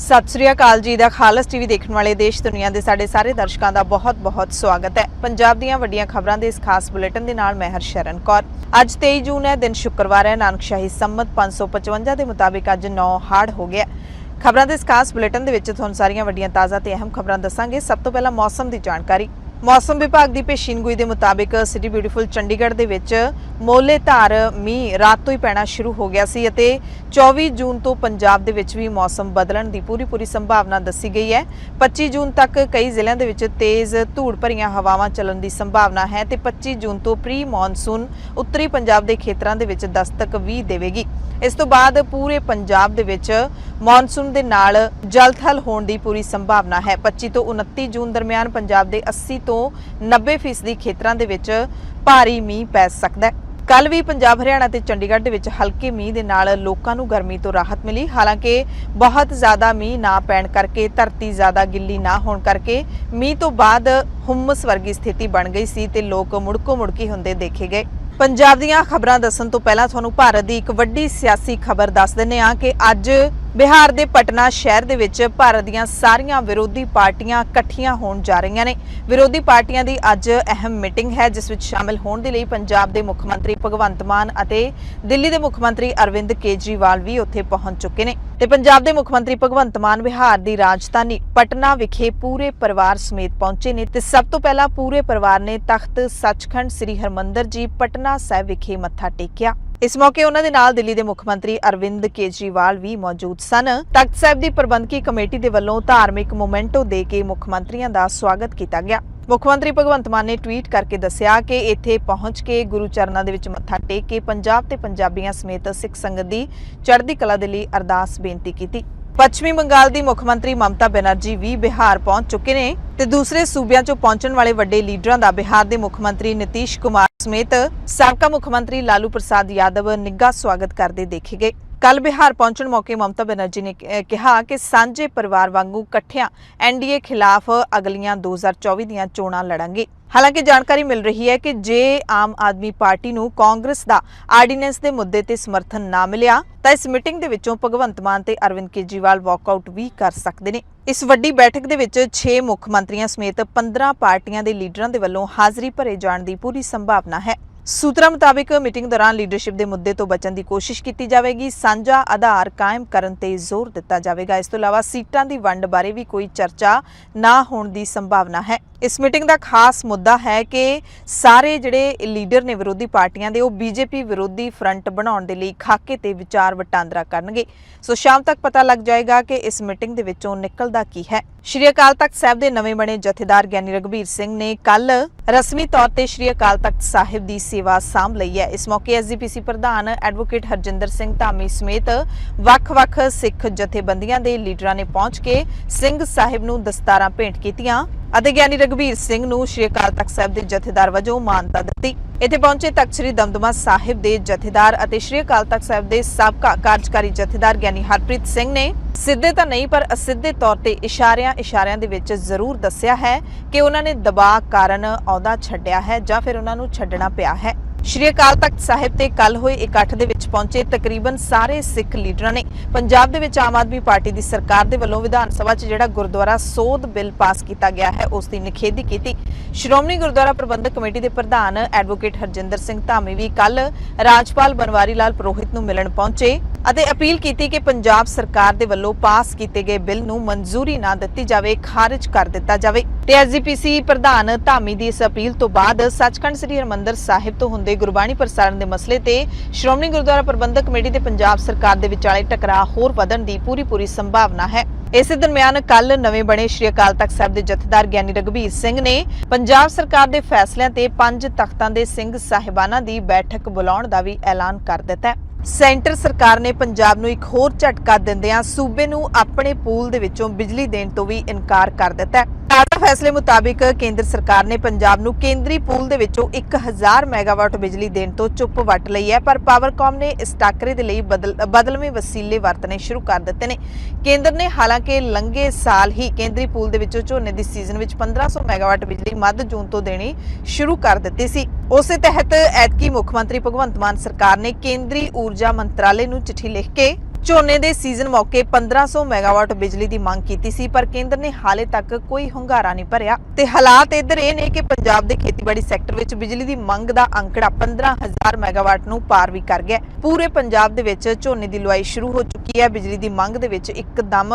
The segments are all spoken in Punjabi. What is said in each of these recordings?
सत श्री अकाल जी दा खालस टीवी देखने वाले देश दुनिया के साडे सारे दर्शकों का बहुत बहुत स्वागत है। पंजाब दीयां वड्डियां खबरां दे इस खास बुलेटिन दे नाल मैं हरशरण कौर। अज 23 जून है, दिन शुक्रवार है। नानकशाही संमत 555 के मुताबिक अज 9 हाड़ हो गया। खबरां दे इस खास बुलेटिन दे विच तुहानूं सारियां वड्डियां ताज़ा ते अहम खबरां दस्सांगे। सब तो पहला मौसम की जानकारी। मौसम विभाग की पेशीनगोई के मुताबिक सिटी ब्यूटीफुल चंडीगढ़ के विच मोलेधार मींह रात तो ही पैना शुरू हो गया सी अते 24 जून तो पंजाब दे विच भी मौसम बदलण की पूरी संभावना दसी गई है। 25 जून तक कई जिलों के विच तेज़ धूड़ भरियां हवावां चलण की संभावना है ते 25 जून तो प्री मॉनसून उत्तरी पंजाब के खेतरां दे विच दस्तक भी देवेगी। इस तो बाद पूरे पंजाब दे विच मॉनसून दे नाल जल थल होने की पूरी संभावना है। 25 तो 29 जून दरमियान पंजाब के 80 तो 90% खेतरां दे विच भारी मींह पै सकदा है। कल भी पंजाब हरियाणा ते चंडीगढ़ दे विच हल्के मींह दे नाल लोकां नूं गर्मी तो राहत मिली। हालांकि बहुत ज़्यादा मींह ना पैण करके धरती ज़्यादा गिल्ली ना होण करके मींह तो बाद हुम्मस वर्गी स्थिति बन गई सी ते लोक मुड़को मुड़की हुंदे देखे गए। पंजाब दीयां खबरां दस्सण तो पहला तुहानूं भारत दी एक वड्डी सियासी खबर दस दिंदे हां कि अज बिहार के पटना शहर दे विच भारत दीयां सारियां विरोधी पार्टियां इकट्ठियां होण जा रहीआं ने। विरोधी पार्टियां दी अज अहम मीटिंग है जिस विच शामिल होण दे लई पंजाब दे मुख मंत्री भगवंत मान अते दिल्ली दे मुख मंत्री अरविंद केजरीवाल भी उत्थे पहुंच चुके ने ते पंजाब दे मुख मंत्री भगवंत मान बिहार दी राजधानी पटना विखे पूरे परिवार समेत पहुंचे ने ते सब तो पहला पूरे परिवार ने तख्त सचखंड श्री हरमंदर जी पटना साहिब विखे मत्था टेकिया। इस मौके उन्हां दे नाल दिल्ली दे मुख मंत्री अरविंद केजरीवाल भी मौजूद सन। तख्त साहिब दी प्रबंधकी कमेटी दे वल्लों धार्मिक मोमेंटो दे के मुख मंत्रियों का स्वागत किया गया। मुख मंत्री भगवंत मान ने ट्वीट करके दस्सिया कि इत्थे पहुंच के गुरु चरनां दे विच मत्था टेक के पंजाब ते पंजाबियां समेत सिख संगत दी चढ़दी कला दे लई अरदास बेनती कीती। पश्चिमी बंगाल की मुख्यमंत्री ममता बनर्जी भी बिहार पहुंच चुके ने ते दूसरे सूबियां चों पहुंचण वाले वड्डे लीडरां दा बिहार के मुख्यमंत्री नीतीश कुमार समेत साबका मुख्यमंत्री लालू प्रसाद यादव निੱਘਾ स्वागत करते देखे गए। कल बिहार पहुंचण मौके ममता बनर्जी ने कहा कि सांझे परिवार वांगू इकट्ठियां एनडीए खिलाफ अगलियां 2024 दीयां चोणां लड़ांगे। हालांकि जानकारी मिल रही है कि जे आम आदमी पार्टी नूं कांग्रेस दा आर्डीनेंस दे मुद्दे ते समर्थन ना मिलिया तां इस मीटिंग दे विचों भगवंत मान ते अरविंद केजरीवाल वॉकआउट भी कर सकदे ने। इस वड्डी बैठक दे विच 6 मुख मंत्रियां समेत 15 पार्टियां दे लीडरां दे वल्लों हाज़री भरे जाण दी पूरी संभावना है। सूत्रों मुताबिक मीटिंग दौरान लीडरशिप के मुद्दे तो बचने की कोशिश की जाएगी। सांझा आधार कायम करने ते जोर दिता जाएगा। इस तो इलावा सीटां की वंड बारे भी कोई चर्चा ना होने की संभावना है। इस मीटिंग का खास मुद्दा है कि सारे जिहड़े लीडर ने विरोधी पार्टियां दे बीजेपी विरोधी फ्रंट बनाउण दे लई खाके ते विचार वटांदरा करनगे। सो शाम तक पता लग जाएगा कि इस मीटिंग दे विचों निकलदा की है। श्री अकाल तख्त साहिब के नवे बने जथेदार ज्ञानी रघबीर सिंह ने कल रस्मी तौर पर श्री अकाल तख्त साहिब की सेवा सांभ लई है। इस मौके एसजीपीसी प्रधान एडवोकेट हरजिंदर सिंह धामी समेत वख-वख सिख जथेबंदियां के लीडरां ने पहुंच के सिंह साहिब नूं दस्तारां भेंट कीतियां ਅਤੇ ਗਿਆਨੀ ਰਘਬੀਰ ਸਿੰਘ ਨੂੰ ਸ਼੍ਰੀ ਅਕਾਲ ਤਖਤ ਸਾਹਿਬ ਦੇ ਜਥੇਦਾਰ ਵਜੋਂ ਮਾਨਤਾ ਦਿੱਤੀ। ਇੱਥੇ ਪਹੁੰਚੇ ਤਖਤ ਸ੍ਰੀ ਦਮਦਮਾ ਸਾਹਿਬ ਦੇ ਜਥੇਦਾਰ ਅਤੇ ਸ਼੍ਰੀ ਅਕਾਲ ਤਖਤ ਸਾਹਿਬ ਦੇ ਸਾਬਕਾ ਕਾਰਜਕਾਰੀ ਜਥੇਦਾਰ ਗਿਆਨੀ ਹਰਪ੍ਰੀਤ ਸਿੰਘ ਨੇ ਸਿੱਧੇ ਤਾਂ ਨਹੀਂ ਪਰ ਅਸਿੱਧੇ ਤੌਰ ਤੇ ਇਸ਼ਾਰਿਆਂ ਦੇ ਵਿੱਚ ਜ਼ਰੂਰ ਦੱਸਿਆ ਹੈ ਕਿ ਉਹਨਾਂ ਨੇ ਦਬਾਅ ਕਾਰਨ ਅਹੁਦਾ ਛੱਡਿਆ ਹੈ ਜਾਂ ਫਿਰ ਉਹਨਾਂ ਨੂੰ ਛੱਡਣਾ ਪਿਆ ਹੈ। श्री अकाल तख्त साहिब ते कल होए इकट्ठ दे विच पहुंचे तकरीबन सारे सिख लीडरां ने पंजाब दे विच आम आदमी पार्टी दी सरकार दे वल्लों विधान सभा च जिहड़ा गुरुद्वारा सोध बिल पास किया गया है उस दी निखेधी कीती। श्रोमणी गुरुद्वारा प्रबंधक कमेटी के प्रधान एडवोकेट हरजिंदर सिंह धामी भी कल राजपाल बनवारी लाल पुरोहित नूं मिलण पहुंचे ਅਤੇ अपील की कि पंजाब सरकार दे वल्लों पास किए गए बिल नूं मंजूरी ना दित्ती जावे, खारिज कर दिता जावे। ते एसजीपीसी प्रधान धामी दी इस अपील तो बाद सचखंड श्री हरमंदर साहिब तो हुंदे गुरबाणी प्रसारण के मसले ते श्रोमणी गुरुद्वारा प्रबंधक कमेटी ते पंजाब सरकार दे विचाले टकराਅ होर वधण दी पूरी संभावना है। इस दरमियान कल नवे बने श्री अकाल तख्त साहिब के जथेदार ज्ञानी रघबीर सिंह ने पंजाब सरकार के फैसलों ते 5 तख्तां दे सिंह साहिबाना की बैठक बुलाउण दा भी ऐलान कर दिता है। सेंटर सरकार ने पंजाब नूं एक होर झटका दिंदिआं सूबे नूं अपने पूल दे विचों बिजली देण तो भी इनकार कर दिता है। ताज़ा फैसले मुताबिक केंद्र सरकार ने पंजाब नूं केंद्री पूल दे विचों 1000 मैगावाट बिजली देण तो चुप वट लई है पर पावरकॉम ने इस टाकरे दे लई बदलवें वसीले वरतने शुरू कर दिते ने। केंद्र ने हालांकि लंघे साल ही केंद्री पूल दे विचों झोने दी सीजन विच 1500 मैगावाट बिजली मध्य जून तो देनी शुरू कर दित्ती सी। उसे तहत ऐतकी मुख्यमंत्री भगवंत मान सरकार ने केंद्रीय ऊर्जा मंत्रालय नूं चिट्ठी लिख के ਝੋਨੇ ਦੇ ਸੀਜ਼ਨ ਮੌਕੇ 1500 ਮੈਗਾਵਾਟ ਬਿਜਲੀ ਦੀ ਮੰਗ ਕੀਤੀ ਸੀ, ਪਰ ਕੇਂਦਰ ਨੇ ਹਾਲੇ ਤੱਕ ਕੋਈ ਹੁੰਗਾਰਾ ਨਹੀਂ ਭਰਿਆ ਤੇ ਹਾਲਾਤ ਇਧਰ ਇਹ ਨੇ ਕਿ ਪੰਜਾਬ ਦੇ ਖੇਤੀਬਾੜੀ ਸੈਕਟਰ ਵਿੱਚ ਬਿਜਲੀ ਦੀ ਮੰਗ ਦਾ ਅੰਕੜਾ 15000 ਮੈਗਾਵਾਟ ਨੂੰ ਪਾਰ ਵੀ ਕਰ ਗਿਆ। ਪੂਰੇ ਪੰਜਾਬ ਦੇ ਵਿੱਚ ਝੋਨੇ ਦੀ ਲੁਆਈ ਸ਼ੁਰੂ ਹੋ ਚੁੱਕੀ ਹੈ। ਬਿਜਲੀ ਦੀ ਮੰਗ ਦੇ ਵਿੱਚ ਇੱਕਦਮ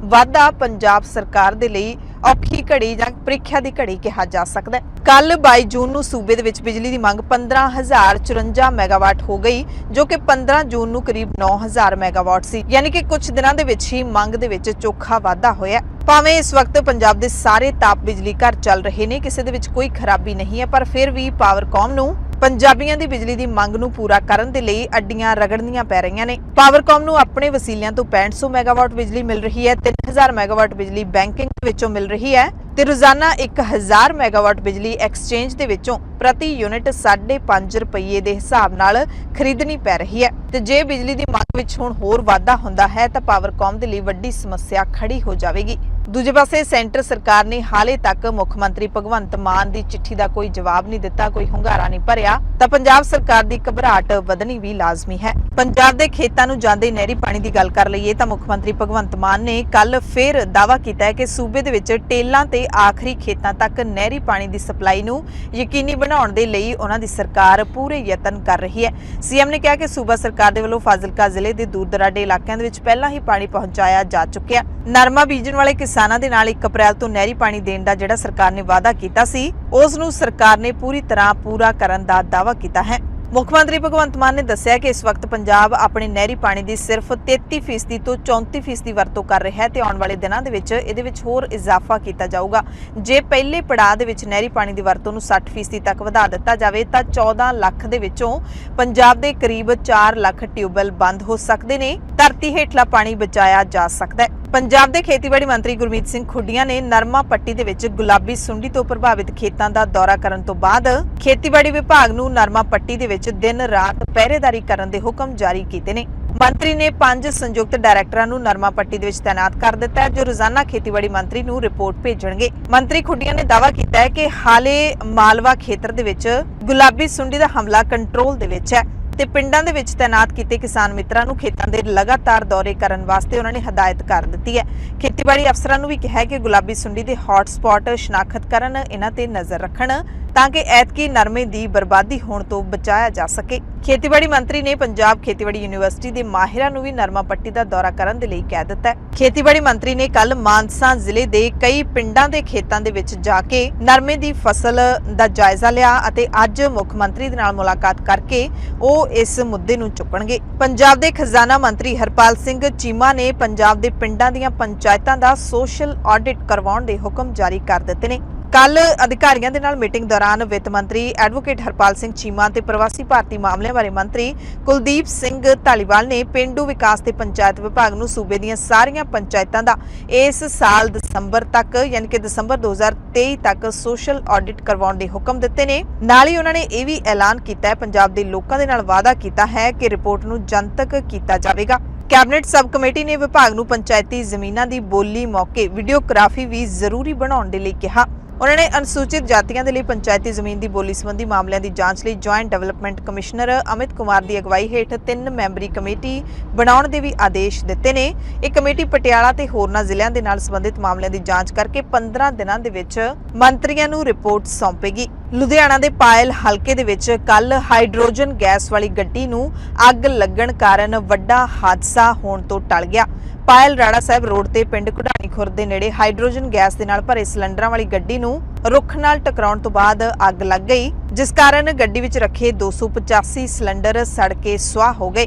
ਵਾਧਾ ਪੰਜਾਬ ਸਰਕਾਰ ਦੇ ਲਈ ਔਖੀ ਘੜੀ ਜਾਂ ਪ੍ਰੀਖਿਆ ਦੀ ਘੜੀ ਕਿਹਾ ਜਾ ਸਕਦਾ ਹੈ। ਕੱਲ 22 ਜੂਨ ਨੂੰ ਸੂਬੇ ਦੇ ਵਿੱਚ ਬਿਜਲੀ ਦੀ ਮੰਗ 15054 ਮੈਗਾਵਾਟ ਹੋ ਗਈ, ਜੋ ਕਿ 15 ਜੂਨ ਨੂੰ ਕਰੀਬ 9000 ਮੈਗਾਵਾਟ ਸੀ। ਯਾਨੀ ਕਿ ਕੁਝ ਦਿਨਾਂ ਦੇ ਵਿੱਚ ਹੀ ਮੰਗ ਦੇ ਵਿੱਚ ਚੋਖਾ ਵਾਧਾ ਹੋਇਆ। ਭਾਵੇਂ ਇਸ ਵਕਤ ਪੰਜਾਬ ਦੇ ਸਾਰੇ ਤਾਪ ਬਿਜਲੀ ਘਰ ਚੱਲ ਰਹੇ ਨੇ, ਕਿਸੇ ਦੇ ਵਿੱਚ ਕੋਈ ਖਰਾਬੀ ਨਹੀਂ ਹੈ, ਪਰ ਫਿਰ ਵੀ ਪਾਵਰਕਾਮ ਨੂੰ ਪੰਜਾਬੀਆਂ ਦੀ ਬਿਜਲੀ ਦੀ ਮੰਗ ਨੂੰ ਪੂਰਾ ਕਰਨ ਦੇ ਲਈ ਅੱਡੀਆਂ ਰਗੜਨੀਆਂ ਪੈ ਰਹੀਆਂ ਨੇ। ਪਾਵਰਕਾਮ ਨੂੰ ਆਪਣੇ ਵਸੀਲਿਆਂ ਤੋਂ 6500 ਮੈਗਾਵਾਟ ਬਿਜਲੀ ਮਿਲ ਰਹੀ ਹੈ, 3000 ਮੈਗਾਵਾਟ ਬਿਜਲੀ ਬੈਂਕਿੰਗ ਵਿੱਚੋਂ ਮਿਲ ਰਹੀ ਹੈ ਤੇ ਰੋਜ਼ਾਨਾ 1000 ਮੈਗਾਵਾਟ ਬਿਜਲੀ ਐਕਸਚੇਂਜ ਦੇ ਵਿੱਚੋਂ ਪ੍ਰਤੀ ਯੂਨਿਟ 5.5 ਰੁਪਏ ਦੇ ਹਿਸਾਬ ਨਾਲ ਖਰੀਦਣੀ ਪੈ ਰਹੀ ਹੈ। ਤੇ ਜੇ ਬਿਜਲੀ ਦੀ ਮੰਗ ਵਿੱਚ ਹੁਣ ਹੋਰ ਵਾਧਾ ਹੁੰਦਾ ਹੈ ਤਾਂ ਪਾਵਰਕਾਮ ਦੇ ਲਈ ਵੱਡੀ ਸਮੱਸਿਆ ਖੜੀ ਹੋ ਜਾਵੇਗੀ। ਦੂਜੇ ਪਾਸੇ ਸੈਂਟਰ ਸਰਕਾਰ ਨੇ ਹਾਲੇ ਤੱਕ ਮੁੱਖ ਮੰਤਰੀ ਭਗਵੰਤ ਮਾਨ ਦੀ ਚਿੱਠੀ ਦਾ ਕੋਈ ਜਵਾਬ ਨਹੀਂ ਦਿੱਤਾ, ਕੋਈ ਹੁੰਗਾਰਾ ਨਹੀਂ ਭਰਿਆ ਤਾਂ ਪੰਜਾਬ ਸਰਕਾਰ ਦੀ ਘਬਰਾਹਟ ਵਧਣੀ ਵੀ ਲਾਜ਼ਮੀ ਹੈ। ਪੰਜਾਬ ਦੇ ਖੇਤਾਂ ਨੂੰ ਜਾਂਦੇ ਨਹਿਰੀ ਪਾਣੀ ਦੀ ਗੱਲ ਕਰ ਲਈਏ ਤਾਂ ਮੁੱਖ ਮੰਤਰੀ ਭਗਵੰਤ ਮਾਨ ਨੇ ਕੱਲ ਫਿਰ ਦਾਅਵਾ ਕੀਤਾ ਹੈ ਕਿ ਸੂਬੇ ਦੇ ਵਿੱਚ ਟੇਲਾਂ ਤੇ ਆਖਰੀ ਖੇਤਾਂ ਤੱਕ ਨਹਿਰੀ ਪਾਣੀ ਦੀ ਸਪਲਾਈ ਨੂੰ ਯਕੀਨੀ ਬਣਾਉਣ ਦੇ ਲਈ ਉਹਨਾਂ ਦੀ ਸਰਕਾਰ ਪੂਰੇ ਯਤਨ ਕਰ ਰਹੀ ਹੈ। ਸੀਐਮ ਨੇ ਕਿਹਾ ਕਿ ਸੂਬਾ ਸਰਕਾਰ ਦੇ ਵੱਲੋਂ ਫਾਜ਼ਿਲਕਾ ਜ਼ਿਲ੍ਹੇ ਦੇ ਦੂਰ ਦਰਾਡੇ ਇਲਾਕਿਆਂ ਦੇ ਵਿੱਚ ਪਹਿਲਾਂ ਹੀ ਪਾਣੀ ਪਹੁੰਚਾਇਆ ਜਾ ਚੁੱਕਿਆ। ਨਰਮਾ ਬੀਜਣ ਵਾਲੇ ਕਿਸਾਨਾਂ ਦੇ ਨਾਲ 1 ਅਪ੍ਰੈਲ ਤੋਂ ਨਹਿਰੀ ਪਾਣੀ ਦੇਣ ਦਾ ਜਿਹੜਾ ਸਰਕਾਰ ਨੇ ਵਾਅਦਾ ਕੀਤਾ ਸੀ, ਉਸ ਨੂੰ ਸਰਕਾਰ ਨੇ ਪੂਰੀ ਤਰ੍ਹਾਂ ਪੂਰਾ ਕਰਨ ਦਾ ਦਾਅਵਾ ਕੀਤਾ ਹੈ। ਮੁੱਖ ਮੰਤਰੀ ਭਗਵੰਤ ਮਾਨ ਨੇ ਦੱਸਿਆ ਕਿ ਇਸ ਵਕਤ ਪੰਜਾਬ ਆਪਣੇ ਨਹਿਰੀ ਪਾਣੀ ਦੀ ਸਿਰਫ 33% ਤੋਂ 34% ਵਰਤੋਂ ਕਰ ਰਿਹਾ ਹੈ ਤੇ ਆਉਣ ਵਾਲੇ ਦਿਨਾਂ ਦੇ ਵਿੱਚ ਇਹਦੇ ਵਿੱਚ ਹੋਰ ਇਜ਼ਾਫਾ ਕੀਤਾ ਜਾਊਗਾ। ਜੇ ਪਹਿਲੇ ਪੜਾਅ ਦੇ ਵਿੱਚ ਨਹਿਰੀ ਪਾਣੀ ਦੀ ਵਰਤੋਂ ਨੂੰ 60% ਤੱਕ ਵਧਾ ਦਿੱਤਾ ਜਾਵੇ ਤਾਂ 14 ਲੱਖ ਦੇ ਵਿੱਚੋਂ ਪੰਜਾਬ ਦੇ ਕਰੀਬ 4 ਲੱਖ ਟਿਊਬਵੈੱਲ ਬੰਦ ਹੋ ਸਕਦੇ ਨੇ, ਧਰਤੀ ਹੇਠਲਾ ਪਾਣੀ ਬਚਾਇਆ ਜਾ ਸਕਦਾ ਹੈ। ਪੰਜਾਬ ਦੇ ਖੇਤੀਬਾੜੀ ਮੰਤਰੀ ਗੁਰਮੀਤ ਸਿੰਘ ਖੁੱਡੀਆਂ ਨੇ ਨਰਮਾ ਪੱਟੀ ਦੇ ਵਿੱਚ ਗੁਲਾਬੀ ਸੁੰਡੀ ਤੋਂ ਪ੍ਰਭਾਵਿਤ ਖੇਤਾਂ ਦਾ ਦੌਰਾ ਕਰਨ ਤੋਂ ਬਾਅਦ ਖੇਤੀਬਾੜੀ ਵਿਭਾਗ ਨੂੰ ਨਰਮਾ ਪੱਟੀ ਦੇ ਵਿੱਚ ਦਿਨ ਰਾਤ ਪਹਿਰੇਦਾਰੀ ਕਰਨ ਦੇ ਹੁਕਮ ਜਾਰੀ ਕੀਤੇ ਨੇ। ਮੰਤਰੀ ਨੇ 5 ਸੰਯੁਕਤ ਡਾਇਰੈਕਟਰਾਂ ਨੂੰ ਨਰਮਾ ਪੱਟੀ ਦੇ ਵਿੱਚ ਤਾਇਨਾਤ ਕਰ ਦਿੱਤਾ ਹੈ, ਜੋ ਰੋਜ਼ਾਨਾ ਖੇਤੀਬਾੜੀ ਮੰਤਰੀ ਨੂੰ ਰਿਪੋਰਟ ਭੇਜਣਗੇ। ਮੰਤਰੀ ਖੁੱਡੀਆਂ ਨੇ ਦਾਅਵਾ ਕੀਤਾ ਹੈ ਕਿ ਹਾਲੇ ਮਾਲਵਾ ਖੇਤਰ ਦੇ ਵਿੱਚ ਗੁਲਾਬੀ ਸੁੰਡੀ ਦਾ ਹਮਲਾ ਕੰਟਰੋਲ ਦੇ ਵਿੱਚ ਹੈ ਤੇ ਪਿੰਡਾਂ ਦੇ ਵਿੱਚ ਤਾਇਨਾਤ ਕੀਤੇ ਕਿਸਾਨ ਮਿੱਤਰਾਂ ਨੂੰ ਖੇਤਾਂ ਦੇ ਲਗਾਤਾਰ ਦੌਰੇ ਕਰਨ ਵਾਸਤੇ ਉਹਨਾਂ ਨੇ ਹਦਾਇਤ ਕਰ ਦਿੱਤੀ ਹੈ। ਖੇਤੀਬਾੜੀ ਅਫਸਰਾਂ ਨੂੰ ਵੀ ਕਿਹਾ ਹੈ ਕਿ ਗੁਲਾਬੀ ਸੁੰਡੀ ਦੇ ਹੌਟ ਸਪੌਟ ਸ਼ਨਾਖਤ ਕਰਨ, ਇਹਨਾਂ ਤੇ ਨਜ਼ਰ ਰੱਖਣ ਤਾਂ ਕਿ ਐਤਕੀ ਨਰਮੇ ਦੀ ਬਰਬਾਦੀ ਹੋਣ ਤੋਂ ਬਚਾਇਆ ਜਾ ਸਕੇ। ਖੇਤੀਬਾੜੀ ਮੰਤਰੀ ਨੇ ਪੰਜਾਬ ਖੇਤੀਬਾੜੀ ਯੂਨੀਵਰਸਿਟੀ ਦੇ ਮਾਹਿਰਾਂ ਨੂੰ ਵੀ ਨਰਮਾ ਪੱਟੀ ਦਾ ਦੌਰਾ ਕਰਨ ਦੇ ਲਈ ਕਹਿ ਦਿੱਤਾ ਹੈ। ਖੇਤੀਬਾੜੀ ਮੰਤਰੀ ਨੇ ਕੱਲ ਮਾਨਸਾ ਜ਼ਿਲ੍ਹੇ ਦੇ ਕਈ ਪਿੰਡਾਂ ਦੇ ਖੇਤਾਂ ਦੇ ਵਿੱਚ ਜਾ ਕੇ ਨਰਮੇ ਦੀ ਫਸਲ ਦਾ ਜਾਇਜ਼ਾ ਲਿਆ ਅਤੇ ਅੱਜ ਮੁੱਖ ਮੰਤਰੀ ਦੇ ਨਾਲ ਮੁਲਾਕਾਤ ਕਰਕੇ ਉਹ ਇਸ ਮੁੱਦੇ ਨੂੰ ਚੁੱਕਣਗੇ। ਪੰਜਾਬ ਦੇ ਖਜ਼ਾਨਾ ਮੰਤਰੀ ਹਰਪਾਲ ਸਿੰਘ ਚੀਮਾ ਨੇ ਪੰਜਾਬ ਦੇ ਪਿੰਡਾਂ ਦੀਆਂ ਪੰਚਾਇਤਾਂ ਦਾ ਸੋਸ਼ਲ ਆਡਿਟ ਕਰਵਾਉਣ ਦੇ ਹੁਕਮ ਜਾਰੀ ਕਰ ਦਿੱਤੇ ਨੇ। ਕੱਲ ਅਧਿਕਾਰੀਆਂ ਦੇ ਨਾਲ ਮੀਟਿੰਗ ਦੌਰਾਨ ਵਿੱਤ ਮੰਤਰੀ ਐਡਵੋਕੇਟ ਹਰਪਾਲ ਸਿੰਘ ਚੀਮਾ ਤੇ ਪ੍ਰਵਾਸੀ ਭਾਰਤੀ ਮਾਮਲਿਆਂ ਬਾਰੇ ਮੰਤਰੀ ਕੁਲਦੀਪ ਸਿੰਘ ਧਾਲੀਵਾਲ ਨੇ ਪੇਂਡੂ ਵਿਕਾਸ ਤੇ ਪੰਚਾਇਤ ਵਿਭਾਗ ਨੂੰ ਸੂਬੇ ਦੀਆਂ ਸਾਰੀਆਂ ਪੰਚਾਇਤਾਂ ਦਾ ਇਸ ਸਾਲ ਦਸੰਬਰ ਤੱਕ ਯਾਨੀ ਕਿ ਦਸੰਬਰ 2023 ਤੱਕ ਸੋਸ਼ਲ ਆਡਿਟ ਕਰਵਾਉਣ ਦੇ ਹੁਕਮ ਦਿੱਤੇ ਨੇ। ਨਾਲ ਹੀ ਉਹਨਾਂ ਨੇ ਇਹ ਵੀ ਐਲਾਨ ਕੀਤਾ ਹੈ, ਪੰਜਾਬ ਦੇ ਲੋਕਾਂ ਦੇ ਨਾਲ ਵਾਅਦਾ ਕੀਤਾ ਹੈ ਕਿ ਰਿਪੋਰਟ ਨੂੰ ਜਨਤਕ ਕੀਤਾ ਜਾਵੇਗਾ। ਕੈਬਨਿਟ ਸਬ ਕਮੇਟੀ ਨੇ ਵਿਭਾਗ ਨੂੰ ਪੰਚਾਇਤੀ ਜ਼ਮੀਨਾਂ ਦੀ ਬੋਲੀ ਮੌਕੇ ਵੀਡੀਓਗ੍ਰਾਫੀ ਵੀ ਜ਼ਰੂਰੀ ਬਣਾਉਣ ਦੇ ਲਈ ਕਿਹਾ। ਉਹਨਾਂ ਨੇ ਅਨੁਸੂਚਿਤ ਜਾਤੀਆਂ ਦੇ ਲਈ ਪੰਚਾਇਤੀ ਜ਼ਮੀਨ ਦੀ ਬੋਲੀ ਸੰਬੰਧੀ ਮਾਮਲਿਆਂ ਦੀ ਜਾਂਚ ਲਈ joint development commissioner Amit Kumar ਦੀ ਅਗਵਾਈ ਹੇਠ 3 ਮੈਂਬਰੀ ਕਮੇਟੀ ਬਣਾਉਣ ਦੇ ਵੀ ਆਦੇਸ਼ ਦਿੱਤੇ ਨੇ। ਇਹ ਕਮੇਟੀ ਪਟਿਆਲਾ ਤੇ ਹੋਰਨਾਂ ਜ਼ਿਲ੍ਹਿਆਂ ਦੇ ਨਾਲ ਸੰਬੰਧਿਤ ਮਾਮਲਿਆਂ ਦੀ ਜਾਂਚ ਕਰਕੇ 15 ਦਿਨਾਂ ਦੇ ਵਿੱਚ ਮੰਤਰੀਆਂ ਨੂੰ ਰਿਪੋਰਟ ਸੌਂਪੇਗੀ। ਲੁਧਿਆਣਾ ਦੇ ਪਾਇਲ ਹਲਕੇ ਦੇ ਵਿੱਚ ਕੱਲ ਹਾਈਡਰੋਜਨ ਗੈਸ ਵਾਲੀ ਗੱਡੀ ਨੂੰ ਅੱਗ ਲੱਗਣ ਕਾਰਨ ਵੱਡਾ ਹਾਦਸਾ ਹੋਣ ਤੋਂ ਟਲ ਗਿਆ। ਪਾਇਲ ਰਾੜਾ ਸਾਹਿਬ ਰੋਡ ਤੇ ਪਿੰਡ ਘੁਡਾਣੀ ਖੁਰਦ ਦੇ ਨੇੜੇ ਹਾਈਡਰੋਜਨ ਗੈਸ ਦੇ ਨਾਲ ਭਰੇ ਸਿਲੰਡਰਾਂ ਵਾਲੀ ਗੱਡੀ ਨੂੰ ਰੁੱਖ ਨਾਲ ਟਕਰਾਉਣ ਤੋਂ ਬਾਅਦ ਅੱਗ ਲੱਗ ਗਈ, ਜਿਸ ਕਾਰਨ ਗੱਡੀ ਵਿੱਚ ਰੱਖੇ 285 ਸਿਲੰਡਰ ਸੜ ਕੇ ਸੁਆਹ ਹੋ ਗਏ।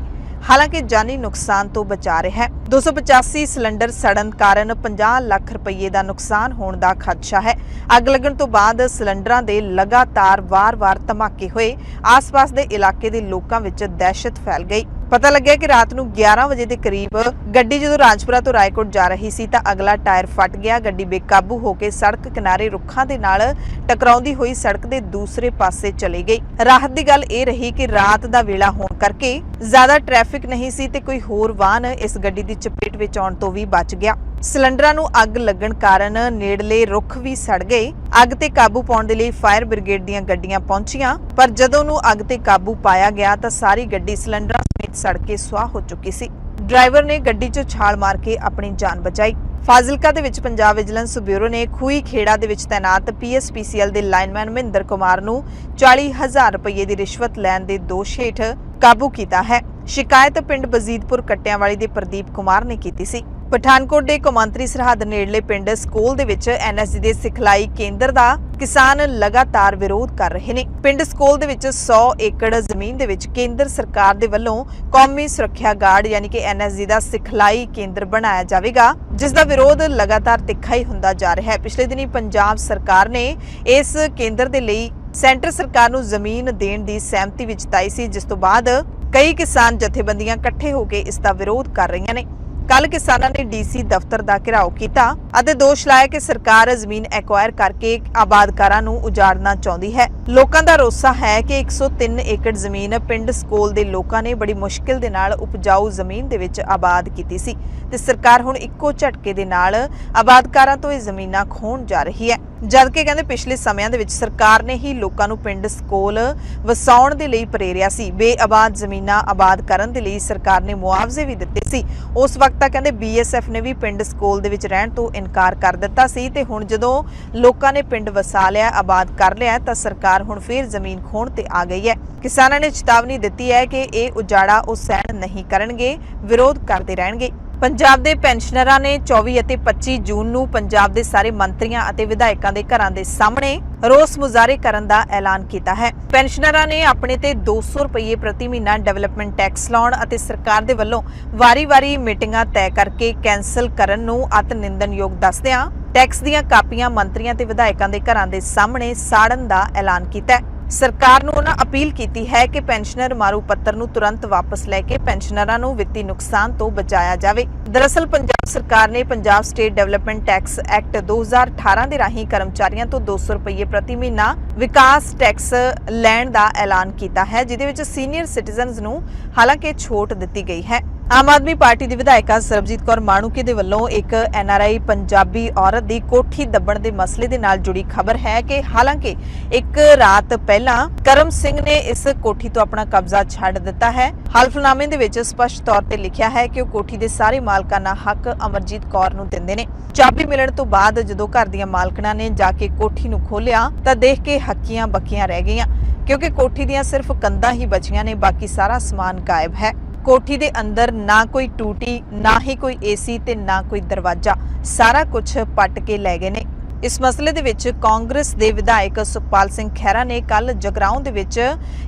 ਹਾਲਾਂਕਿ ਜਾਨੀ ਨੁਕਸਾਨ ਤੋਂ ਬਚਾ ਰਿਹਾ ਹੈ। 285 ਸਿਲੰਡਰ ਸੜਨ ਕਾਰਨ 50 ਲੱਖ ਰੁਪਏ ਦਾ ਨੁਕਸਾਨ ਹੋਣ ਦਾ ਖਦਸ਼ਾ ਹੈ। ਅੱਗ ਲੱਗਣ ਤੋਂ ਬਾਅਦ ਸਿਲੰਡਰਾਂ ਦੇ ਲਗਾਤਾਰ ਵਾਰ-ਵਾਰ ਧਮਾਕੇ ਹੋਏ। ਆਸ-ਪਾਸ ਦੇ ਇਲਾਕੇ ਦੇ ਲੋਕਾਂ ਵਿੱਚ ਦਹਿਸ਼ਤ ਫੈਲ ਗਈ। ਪਤਾ ਲੱਗਿਆ ਕਿ ਰਾਤ ਨੂੰ 11 ਵਜੇ ਦੇ ਕਰੀਬ ਗੱਡੀ ਜਦੋਂ ਰਾਜਪੁਰਾ ਤੋਂ ਰਾਏਕੋਟ ਜਾ ਰਹੀ ਸੀ ਤਾਂ ਅਗਲਾ ਟਾਇਰ ਫਟ ਗਿਆ। ਗੱਡੀ ਬੇਕਾਬੂ ਹੋ ਕੇ ਸੜਕ ਕਿਨਾਰੇ ਰੁੱਖਾਂ ਦੇ ਨਾਲ ਟਕਰਾਉਂਦੀ ਹੋਈ ਸੜਕ ਦੇ ਦੂਸਰੇ ਪਾਸੇ ਚਲੀ ਗਈ। ਰਾਹਤ ਦੀ ਗੱਲ ਇਹ ਰਹੀ ਕਿ ਰਾਤ ਦਾ ਵੇਲਾ ਹੋਣ ਕਰਕੇ ਜ਼ਿਆਦਾ ਟ੍ਰੈਫਿਕ ਨਹੀਂ ਸੀ ਤੇ ਕੋਈ ਹੋਰ ਵਾਹਨ ਇਸ ਗੱਡੀ ਦੀ ਚਪੇਟ ਵਿੱਚ ਆਉਣ ਤੋਂ ਵੀ ਬਚ ਗਿਆ। ਸਿਲੰਡਰਾਂ ਨੂੰ ਅੱਗ ਲੱਗਣ ਕਾਰਨ ਨੇੜਲੇ ਰੁੱਖ ਵੀ ਸੜ ਗਏ। ਅੱਗ ਤੇ ਕਾਬੂ ਪਾਉਣ ਦੇ ਲਈ ਫਾਇਰ ਬ੍ਰਿਗੇਡ ਦੀਆਂ ਗੱਡੀਆਂ ਪਹੁੰਚੀਆਂ, ਪਰ ਜਦੋਂ ਨੂੰ ਅੱਗ ਤੇ ਕਾਬੂ ਪਾਇਆ ਗਿਆ ਤਾਂ ਸਾਰੀ ਗੱਡੀ ਸਿਲੰਡਰਾਂ ਸਮੇਤ ਸੜ ਕੇ ਸੁਆਹ ਹੋ ਚੁੱਕੀ ਸੀ। ਡਰਾਈਵਰ ਨੇ ਗੱਡੀ 'ਚੋਂ ਛਾਲ ਮਾਰ ਕੇ ਆਪਣੀ ਜਾਨ ਬਚਾਈ। ਫਾਜ਼ਿਲਕਾ ਦੇ ਵਿੱਚ ਪੰਜਾਬ ਵਿਜੀਲੈਂਸ ਬਿਊਰੋ ਨੇ ਖੂਹੀ ਖੇੜਾ ਦੇ ਵਿੱਚ ਤੈਨਾਤ PSPCL ਦੇ ਲਾਈਨਮੈਨ ਮਹਿੰਦਰ ਕੁਮਾਰ ਨੂੰ 40,000 ਰੁਪਏ ਦੀ ਰਿਸ਼ਵਤ ਲੈਣ ਦੇ ਦੋਸ਼ ਹੇਠ ਕਾਬੂ ਕੀਤਾ ਹੈ। ਸ਼ਿਕਾਇਤ ਪਿੰਡ ਬਜ਼ੀਦਪੁਰ ਕੱਟਿਆਂਵਾਲੀ ਦੇ ਪ੍ਰਦੀਪ ਕੁਮਾਰ ਨੇ ਕੀਤੀ ਸੀ। ਪਠਾਨਕੋਟ ਦੇ ਕੌਮਾਂਤਰੀ ਸਰਹੱਦ ਨੇੜਲੇ ਪਿੰਡ ਸਕੂਲ ਦੇ ਵਿੱਚ NSG ਦੇ ਸਿਖਲਾਈ ਕੇਂਦਰ ਦਾ ਕਿਸਾਨ ਲਗਾਤਾਰ ਵਿਰੋਧ ਕਰ ਰਹੇ ਨੇ। ਪਿੰਡ ਸਕੂਲ ਦੇ ਵਿੱਚ 100 ਏਕੜ ਜ਼ਮੀਨ ਦੇ ਵਿੱਚ ਕੇਂਦਰ ਸਰਕਾਰ ਦੇ ਵੱਲੋਂ ਕੌਮੀ ਸੁਰੱਖਿਆ ਗਾਰਡ ਯਾਨੀ ਕਿ NSG ਦਾ ਸਿਖਲਾਈ ਕੇਂਦਰ ਬਣਾਇਆ ਜਾਵੇਗਾ, ਜਿਸ ਦਾ ਵਿਰੋਧ ਲਗਾਤਾਰ ਤਿੱਖਾ ਹੀ ਹੁੰਦਾ ਜਾ ਰਿਹਾ ਹੈ। ਪਿਛਲੇ ਦਿਨੀ ਪੰਜਾਬ ਸਰਕਾਰ ਨੇ ਇਸ ਕੇਂਦਰ ਦੇ ਲਈ ਸੈਂਟਰ ਸਰਕਾਰ ਨੂੰ ਜ਼ਮੀਨ ਦੇਣ ਦੀ ਸਹਿਮਤੀ ਵਿੱਚ ਜਤਾਈ ਸੀ, ਜਿਸ ਤੋਂ ਬਾਅਦ ਕਈ ਕਿਸਾਨ ਜਥੇਬੰਦੀਆਂ ਇਕੱਠੇ ਹੋ ਕੇ ਇਸ ਦਾ ਵਿਰੋਧ ਕਰ ਰਹੀਆਂ ਨੇ। ਕੱਲ ਕਿਸਾਨਾਂ ਨੇ DC ਦਫ਼ਤਰ ਦਾ ਘਿਰਾਓ ਕੀਤਾ ਅਤੇ ਦੋਸ਼ ਲਾਇਆ ਕਿ ਸਰਕਾਰ ਜ਼ਮੀਨ ਐਕਵਾਇਰ ਕਰਕੇ ਆਬਾਦਕਾਰਾਂ ਨੂੰ ਉਜਾੜਨਾ ਚਾਹੁੰਦੀ ਹੈ। ਲੋਕਾਂ ਦਾ ਰੋਸਾ ਹੈ ਕਿ 103 ਏਕੜ ਜ਼ਮੀਨ ਪਿੰਡ ਸਕੂਲ ਦੇ ਲੋਕਾਂ ਨੇ ਬੜੀ ਮੁਸ਼ਕਿਲ ਦੇ ਨਾਲ ਉਪਜਾਊ ਜ਼ਮੀਨ ਦੇ ਵਿੱਚ ਆਬਾਦ ਕੀਤੀ ਸੀ ਤੇ ਸਰਕਾਰ ਹੁਣ ਇੱਕੋ ਝਟਕੇ ਦੇ ਨਾਲ ਆਬਾਦਕਾਰਾਂ ਤੋਂ ਇਹ ਜ਼ਮੀਨਾਂ ਖੋਹਣ ਜਾ ਰਹੀ ਹੈ। ਜਦਕਿ ਕਹਿੰਦੇ ਪਿਛਲੇ ਸਮਿਆਂ ਦੇ ਵਿੱਚ ਸਰਕਾਰ ਨੇ ਹੀ ਲੋਕਾਂ ਨੂੰ ਪਿੰਡ ਸਕੂਲ ਵਸਾਉਣ ਦੇ ਲਈ ਪ੍ਰੇਰਿਆ ਸੀ। ਬੇਆਬਾਦ ਜ਼ਮੀਨਾਂ ਆਬਾਦ ਕਰਨ ਦੇ ਲਈ ਸਰਕਾਰ ਨੇ ਮੁਆਵਜ਼ੇ ਵੀ ਦਿੱਤੇ ਸੀ। ਉਸ ਵਕਤ ਤਾਂ ਕਹਿੰਦੇ BSF ਨੇ ਵੀ ਪਿੰਡ ਸਕੂਲ ਦੇ ਵਿੱਚ ਰਹਿਣ ਤੋਂ ਇਨਕਾਰ ਕਰ ਦਿੱਤਾ ਸੀ ਤੇ ਹੁਣ ਜਦੋਂ ਲੋਕਾਂ ਨੇ ਪਿੰਡ ਵਸਾ ਲਿਆ, ਆਬਾਦ ਕਰ ਲਿਆ ਤਾਂ ਸਰਕਾਰ ਹੁਣ ਫਿਰ ਜ਼ਮੀਨ ਖੋਹਣ ਤੇ ਆ ਗਈ ਹੈ। ਕਿਸਾਨਾਂ ਨੇ ਚੇਤਾਵਨੀ ਦਿੱਤੀ ਹੈ ਕਿ ਇਹ ਉਜਾੜਾ ਉਹ ਸਹਿਣ ਨਹੀਂ ਕਰਨਗੇ, ਵਿਰੋਧ ਕਰਦੇ ਰਹਿਣਗੇ। ਪੰਜਾਬ ਦੇ ਪੈਨਸ਼ਨਰਾਂ ਨੇ 24 ਅਤੇ 25 ਜੂਨ ਨੂੰ ਪੰਜਾਬ ਦੇ ਸਾਰੇ ਮੰਤਰੀਆਂ ਅਤੇ ਵਿਧਾਇਕਾਂ ਦੇ ਘਰਾਂ ਦੇ ਸਾਹਮਣੇ ਰੋਸ ਮੁਜ਼ਾਹਰੇ ਕਰਨ ਦਾ ਐਲਾਨ ਕੀਤਾ ਹੈ। ਪੈਨਸ਼ਨਰਾਂ ਨੇ ਆਪਣੇ ਤੇ 200 ਰੁਪਏ ਪ੍ਰਤੀ ਮਹੀਨਾ ਡਿਵੈਲਪਮੈਂਟ ਟੈਕਸ ਲਾਉਣ ਅਤੇ ਸਰਕਾਰ ਦੇ ਵੱਲੋਂ ਵਾਰੀ-ਵਾਰੀ ਮੀਟਿੰਗਾਂ ਤੈਅ ਕਰਕੇ ਕੈਂਸਲ ਕਰਨ ਨੂੰ ਅਤ ਨਿੰਦਣਯੋਗ ਦੱਸਦਿਆਂ ਟੈਕਸ ਦੀਆਂ ਕਾਪੀਆਂ ਮੰਤਰੀਆਂ ਤੇ ਵਿਧਾਇਕਾਂ ਦੇ ਘਰਾਂ ਦੇ ਸਾਹਮਣੇ ਸਾੜਨ ਦਾ ਐਲਾਨ ਕੀਤਾ ਹੈ। ਸਰਕਾਰ ਨੂੰ ਉਹਨਾਂ ਅਪੀਲ ਕੀਤੀ ਹੈ ਕਿ ਪੈਨਸ਼ਨਰ ਮਾਰੂ ਪੱਤਰ ਨੂੰ ਤੁਰੰਤ ਵਾਪਸ ਲੈ ਕੇ ਪੈਨਸ਼ਨਰਾਂ ਨੂੰ ਵਿੱਤੀ ਨੁਕਸਾਨ ਤੋਂ ਬਚਾਇਆ ਜਾਵੇ। ਦਰਅਸਲ ਪੰਜਾਬ ਸਰਕਾਰ ਨੇ Punjab state development tax act 2018 ਦੇ ਰਾਹੀਂ ਕਰਮਚਾਰੀਆਂ ਤੋਂ 200 ਰੁਪਏ ਪ੍ਰਤੀ ਮਹੀਨਾ ਵਿਕਾਸ ਟੈਕਸ ਲੈਣ ਦਾ ਐਲਾਨ ਕੀਤਾ ਹੈ, ਜਿਹਦੇ ਵਿੱਚ ਸੀਨੀਅਰ ਸਿਟੀਜ਼ਨਜ਼ ਨੂੰ ਹਾਲਾਂਕਿ ਛੋਟ ਦਿੱਤੀ ਗਈ ਹੈ। ਆਮ ਆਦਮੀ ਪਾਰਟੀ ਦੀ ਵਿਧਾਇਕਾ ਸਰਬਜੀਤ ਕੌਰ ਮਾਣੂਕੇ ਦੇ ਵੱਲੋਂ ਇੱਕ NRI ਪੰਜਾਬੀ ਔਰਤ ਦੀ ਕੋਠੀ ਦੱਬਣ ਦੇ ਮਸਲੇ ਦੇ ਨਾਲ ਜੁੜੀ ਖਬਰ ਹੈ ਕਿ ਹਾਲਾਂਕਿ ਇੱਕ ਰਾਤ ਪਹਿਲਾਂ ਕਰਮ ਸਿੰਘ ਨੇ ਇਸ ਕੋਠੀ ਤੋਂ ਆਪਣਾ ਕਬਜ਼ਾ ਛੱਡ ਦਿੱਤਾ ਹੈ। ਹਲਫਨਾਮੇ ਦੇ ਵਿੱਚ ਸਪਸ਼ਟ ਤੌਰ ਤੇ ਲਿਖਿਆ ਹੈ ਕਿ ਉਹ ਕੋਠੀ ਦੇ ਸਾਰੇ ਮਾਲਕਾਨਾ ਹੱਕ ਅਮਰਜੀਤ ਕੌਰ ਨੂੰ ਦਿੰਦੇ ਨੇ। ਚਾਬੀ ਮਿਲਣ ਤੋਂ ਬਾਅਦ ਜਦੋਂ ਘਰ ਦੀਆਂ ਮਾਲਕਣਾਂ ਨੇ ਜਾ ਕੇ ਕੋਠੀ ਨੂੰ ਖੋਲ੍ਹਿਆ ਤਾਂ ਦੇਖ ਕੇ ਹੱਕੀਆਂ ਬੱਕੀਆਂ ਰਹਿ ਗਈਆਂ, ਕਿਉਂਕਿ ਕੋਠੀ ਦੀਆਂ ਸਿਰਫ ਕੰਧਾਂ ਹੀ ਬਚੀਆਂ ਨੇ, ਬਾਕੀ ਸਾਰਾ ਸਮਾਨ ਗਾਇਬ ਹੈ। ਕੋਠੀ ਦੇ ਅੰਦਰ ਨਾ ਕੋਈ ਟੂਟੀ, ਨਾ ਹੀ ਕੋਈ AC ਤੇ ਨਾ ਕੋਈ ਦਰਵਾਜ਼ਾ, ਸਾਰਾ ਕੁਝ ਪੱਟ ਕੇ ਲੈ ਗਏ ਨੇ। ਇਸ ਮਸਲੇ ਦੇ ਵਿੱਚ ਕਾਂਗਰਸ ਦੇ ਵਿਧਾਇਕ ਸੁਖਪਾਲ ਸਿੰਘ ਖਹਿਰਾ ਨੇ ਕੱਲ ਜਗਰਾਉਂ ਦੇ ਵਿੱਚ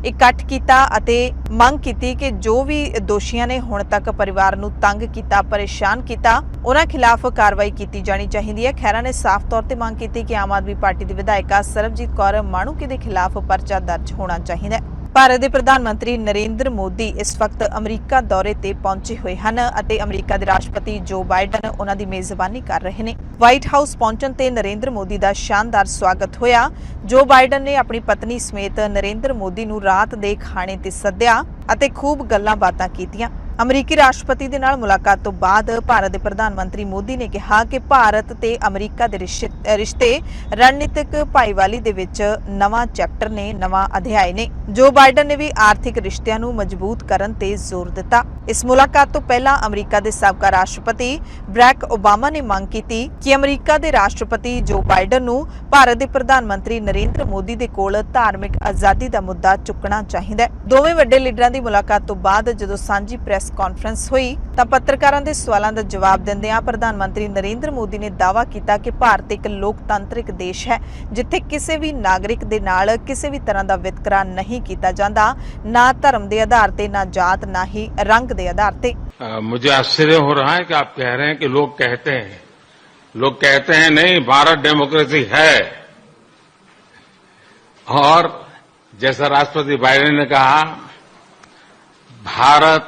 ਇਕੱਠ ਕੀਤਾ ਅਤੇ ਮੰਗ ਕੀਤੀ ਕਿ ਜੋ ਵੀ ਦੋਸ਼ੀਆਂ ਨੇ ਹੁਣ ਤੱਕ ਪਰਿਵਾਰ ਨੂੰ ਤੰਗ ਕੀਤਾ, ਪਰੇਸ਼ਾਨ ਕੀਤਾ, ਉਹਨਾਂ ਖਿਲਾਫ ਕਾਰਵਾਈ ਕੀਤੀ ਜਾਣੀ ਚਾਹੀਦੀ ਹੈ। ਖਹਿਰਾ ਨੇ ਸਾਫ਼ ਤੌਰ ਤੇ ਮੰਗ ਕੀਤੀ ਕਿ ਆਮ ਆਦਮੀ ਪਾਰਟੀ ਦੀ ਵਿਧਾਇਕਾ ਸਰਬਜੀਤ ਕੌਰ ਮਾਣੂਕੇ ਦੇ ਖਿਲਾਫ ਪਰਚਾ ਦਰਜ ਹੋਣਾ ਚਾਹੀਦਾ ਹੈ। ਭਾਰਤ ਦੇ ਪ੍ਰਧਾਨ ਮੰਤਰੀ ਨਰਿੰਦਰ ਮੋਦੀ ਇਸ ਵਕਤ ਅਮਰੀਕਾ ਦੌਰੇ ਤੇ ਪਹੁੰਚੇ ਹੋਏ ਹਨ ਅਤੇ ਅਮਰੀਕਾ ਦੇ ਰਾਸ਼ਟਰਪਤੀ ਜੋ ਬਾਈਡਨ ਉਹਨਾਂ ਦੀ ਮੇਜ਼ਬਾਨੀ ਕਰ ਰਹੇ ਨੇ। ਵਾਈਟ ਹਾਊਸ ਪਹੁੰਚਣ ਤੇ ਨਰਿੰਦਰ ਮੋਦੀ ਦਾ ਸ਼ਾਨਦਾਰ ਸਵਾਗਤ ਹੋਇਆ। ਜੋ ਬਾਈਡਨ ਨੇ ਆਪਣੀ ਪਤਨੀ ਸਮੇਤ ਨਰਿੰਦਰ ਮੋਦੀ ਨੂੰ ਰਾਤ ਦੇ ਖਾਣੇ ਤੇ ਸੱਦਿਆ ਅਤੇ ਖੂਬ ਗੱਲਾਂ ਬਾਤਾਂ ਕੀਤੀਆਂ। ਅਮਰੀਕੀ ਰਾਸ਼ਟਰਪਤੀ ਦੇ ਨਾਲ ਮੁਲਾਕਾਤ ਤੋਂ ਬਾਅਦ ਭਾਰਤ ਦੇ ਪ੍ਰਧਾਨ ਮੰਤਰੀ ਮੋਦੀ ਨੇ ਕਿਹਾ ਕਿ ਭਾਰਤ ਤੇ ਅਮਰੀਕਾ ਦੇ ਰਿਸ਼ਤੇ ਰਣਨੀਤਿਕ ਭਾਈਵਾਲੀ ਦੇ ਵਿੱਚ ਨਵਾਂ ਚੈਪਟਰ ਨੇ, ਨਵਾਂ ਅਧਿਆਇ ਨੇ। ਜੋ ਬਾਈਡਨ ਨੇ ਵੀ ਆਰਥਿਕ ਰਿਸ਼ਤਿਆਂ ਨੂੰ ਮਜ਼ਬੂਤ ਕਰਨ ਤੇ ਜ਼ੋਰ ਦਿੱਤਾ। ਇਸ ਮੁਲਾਕਾਤ ਤੋਂ ਪਹਿਲਾਂ ਅਮਰੀਕਾ ਦੇ ਸਾਬਕਾ ਰਾਸ਼ਟਰਪਤੀ ਬਰੈਕ ਓਬਾਮਾ ਨੇ ਮੰਗ ਕੀਤੀ ਕਿ ਅਮਰੀਕਾ ਦੇ ਰਾਸ਼ਟਰਪਤੀ ਜੋ ਬਾਈਡਨ ਨੂੰ ਭਾਰਤ ਦੇ ਪ੍ਰਧਾਨ ਮੰਤਰੀ ਨਰਿੰਦਰ ਮੋਦੀ ਦੇ ਕੋਲ ਧਾਰਮਿਕ ਆਜ਼ਾਦੀ ਦਾ ਮੁੱਦਾ ਚੁੱਕਣਾ ਚਾਹੀਦਾ ਹੈ। ਦੋਵੇਂ ਵੱਡੇ ਲੀਡਰਾਂ ਦੀ ਮੁਲਾਕਾਤ ਤੋਂ ਬਾਅਦ ਜਦੋਂ ਸਾਂਝੀ ਪ੍ਰੈਸ ਕਾਨਫਰੰਸ ਹੋਈ ਤਾਂ ਪੱਤਰਕਾਰਾਂ ਦੇ ਸਵਾਲਾਂ ਦਾ ਜਵਾਬ ਦਿੰਦਿਆਂ ਪ੍ਰਧਾਨ ਮੰਤਰੀ ਨਰਿੰਦਰ ਮੋਦੀ ਨੇ ਦਾਅਵਾ ਕੀਤਾ ਕਿ ਭਾਰਤ ਇੱਕ ਲੋਕਤੰਤਰਿਕ ਦੇਸ਼ ਹੈ, ਜਿੱਥੇ ਕਿਸੇ ਵੀ ਨਾਗਰਿਕ ਦੇ ਨਾਲ ਕਿਸੇ ਵੀ ਤਰ੍ਹਾਂ ਦਾ ਵਿਤਕਰਾ ਨਹੀਂ ਕੀਤਾ ਜਾਂਦਾ, ਨਾ ਧਰਮ ਦੇ ਆਧਾਰ ਤੇ, ਨਾ ਜਾਤ, ना ही रंग के आधार पे। मुझे आश्चर्य हो रहा है कि आप कह रहे हैं कि लोग कहते हैं नहीं, भारत डेमोक्रेसी है। और जैसा राष्ट्रपति बाइडेन ने कहा, भारत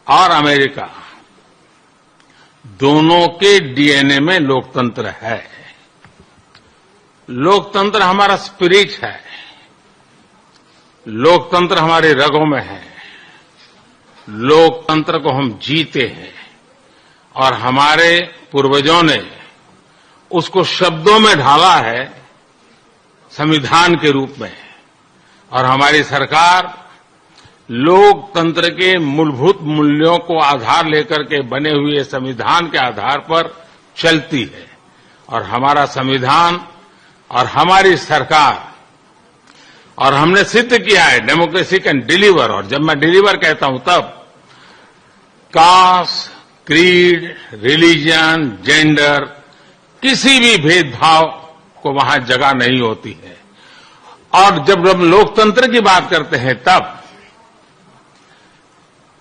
और अमेरिका दोनों के DNA में लोकतंत्र है। लोकतंत्र हमारा स्पिरिट है, लोकतंत्र हमारी रगों में है, लोकतंत्र को हम जीते हैं और हमारे पूर्वजों ने उसको शब्दों में ढाला है संविधान के रूप में। और हमारी सरकार लोकतंत्र के मूलभूत मूल्यों को आधार लेकर के बने हुए संविधान के आधार पर चलती है और हमारा संविधान और हमारी सरकार और हमने सिद्ध किया है डेमोक्रेसी कैन डिलीवर। और जब मैं डिलीवर कहता हूं तब कास्ट, क्रीड, रिलीजन, जेंडर, किसी भी भेदभाव को वहां जगह नहीं होती है। और जब हम लोकतंत्र की बात करते हैं तब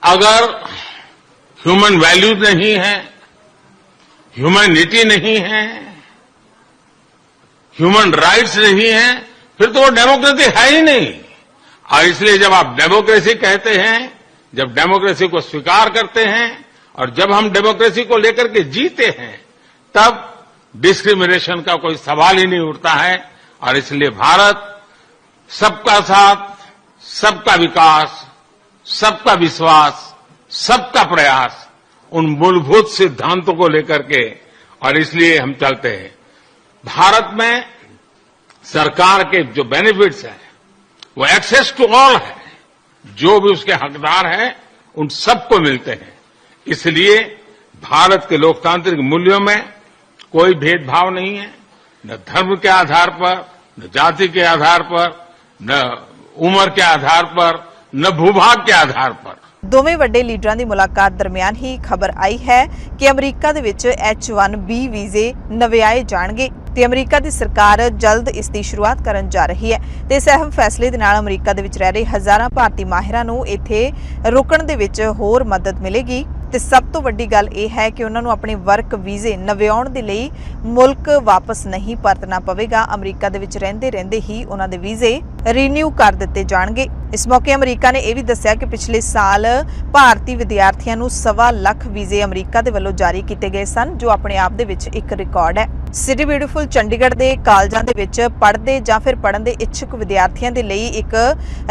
अगर ह्यूमन वैल्यूज नहीं है, ह्यूमैनिटी नहीं है, ह्यूमन राइट्स नहीं है, फिर तो वो डेमोक्रेसी है ही नहीं। और इसलिए जब आप डेमोक्रेसी कहते हैं, जब डेमोक्रेसी को स्वीकार करते हैं और जब हम डेमोक्रेसी को लेकर के जीते हैं, तब डिस्क्रिमिनेशन का कोई सवाल ही नहीं उठता है। और इसलिए भारत सबका साथ, सबका विकास, सबका विश्वास, सबका प्रयास, उन मूलभूत सिद्धांतों को लेकर के, और इसलिए हम चलते हैं। भारत में सरकार के जो बेनिफिट्स हैं वो एक्सेस टू ऑल है, जो भी उसके हकदार हैं उन सबको मिलते हैं। इसलिए भारत के लोकतांत्रिक मूल्यों में कोई भेदभाव नहीं है, न धर्म के आधार पर, न जाति के आधार पर, न उम्र के आधार पर, न भूभाग के आधार पर। ਦੋਵੇਂ ਵੱਡੇ ਲੀਡਰਾਂ ਦੀ ਮੁਲਾਕਾਤ ਦਰਮਿਆਨ ਹੀ ਖਬਰ ਆਈ ਹੈ ਕਿ ਅਮਰੀਕਾ ਦੇ ਵਿੱਚ H1B ਵੀਜ਼ੇ ਨਵਿਆਏ ਜਾਣਗੇ ਤੇ ਅਮਰੀਕਾ ਦੀ ਸਰਕਾਰ ਜਲਦ ਇਸ ਦੀ ਸ਼ੁਰੂਆਤ ਕਰਨ ਜਾ ਰਹੀ ਹੈ ਤੇ ਇਸ ਅਹਿਮ ਫੈਸਲੇ ਦੇ ਨਾਲ ਅਮਰੀਕਾ ਦੇ ਵਿੱਚ ਰਹਿ ਰਹੇ ਹਜ਼ਾਰਾਂ ਭਾਰਤੀ ਮਾਹਿਰਾਂ ਨੂੰ ਇੱਥੇ ਰੁਕਣ ਦੇ ਵਿੱਚ ਹੋਰ ਮਦਦ ਮਿਲੇਗੀ। ਤੇ ਸਭ ਤੋਂ ਵੱਡੀ ਗੱਲ ਇਹ ਹੈ ਕਿ ਉਹਨਾਂ ਨੂੰ ਆਪਣੇ ਵਰਕ ਵੀਜ਼ੇ ਨਵਿਆਉਣ ਦੇ ਲਈ ਮੁਲਕ ਵਾਪਸ ਨਹੀਂ ਪਰਤਣਾ ਪਵੇਗਾ। ਅਮਰੀਕਾ ਦੇ ਵਿੱਚ ਰਹਿੰਦੇ ਹੀ ਉਹਨਾਂ ਦੇ ਵੀਜ਼ੇ ਰੀਨਿਊ ਕਰ ਦਿੱਤੇ ਜਾਣਗੇ। ਇਸ ਮੌਕੇ ਅਮਰੀਕਾ ਨੇ ਇਹ ਵੀ ਦੱਸਿਆ ਕਿ ਪਿਛਲੇ ਸਾਲ ਭਾਰਤੀ ਵਿਦਿਆਰਥੀਆਂ ਨੂੰ 1.25 ਲੱਖ ਵੀਜ਼ੇ ਅਮਰੀਕਾ ਦੇ ਵੱਲੋਂ ਜਾਰੀ ਕੀਤੇ ਗਏ ਸਨ, ਜੋ ਆਪਣੇ ਆਪ ਦੇ ਵਿੱਚ ਇੱਕ ਰਿਕਾਰਡ ਹੈ। ਸਿਟੀ ਬਿਊਟੀਫੁਲ ਚੰਡੀਗੜ੍ਹ ਦੇ ਕਾਲਜਾਂ ਦੇ ਵਿੱਚ ਪੜ੍ਹਦੇ ਜਾਂ ਫਿਰ ਪੜ੍ਹਨ ਦੇ ਇੱਛੁਕ ਵਿਦਿਆਰਥੀਆਂ ਦੇ ਲਈ ਇੱਕ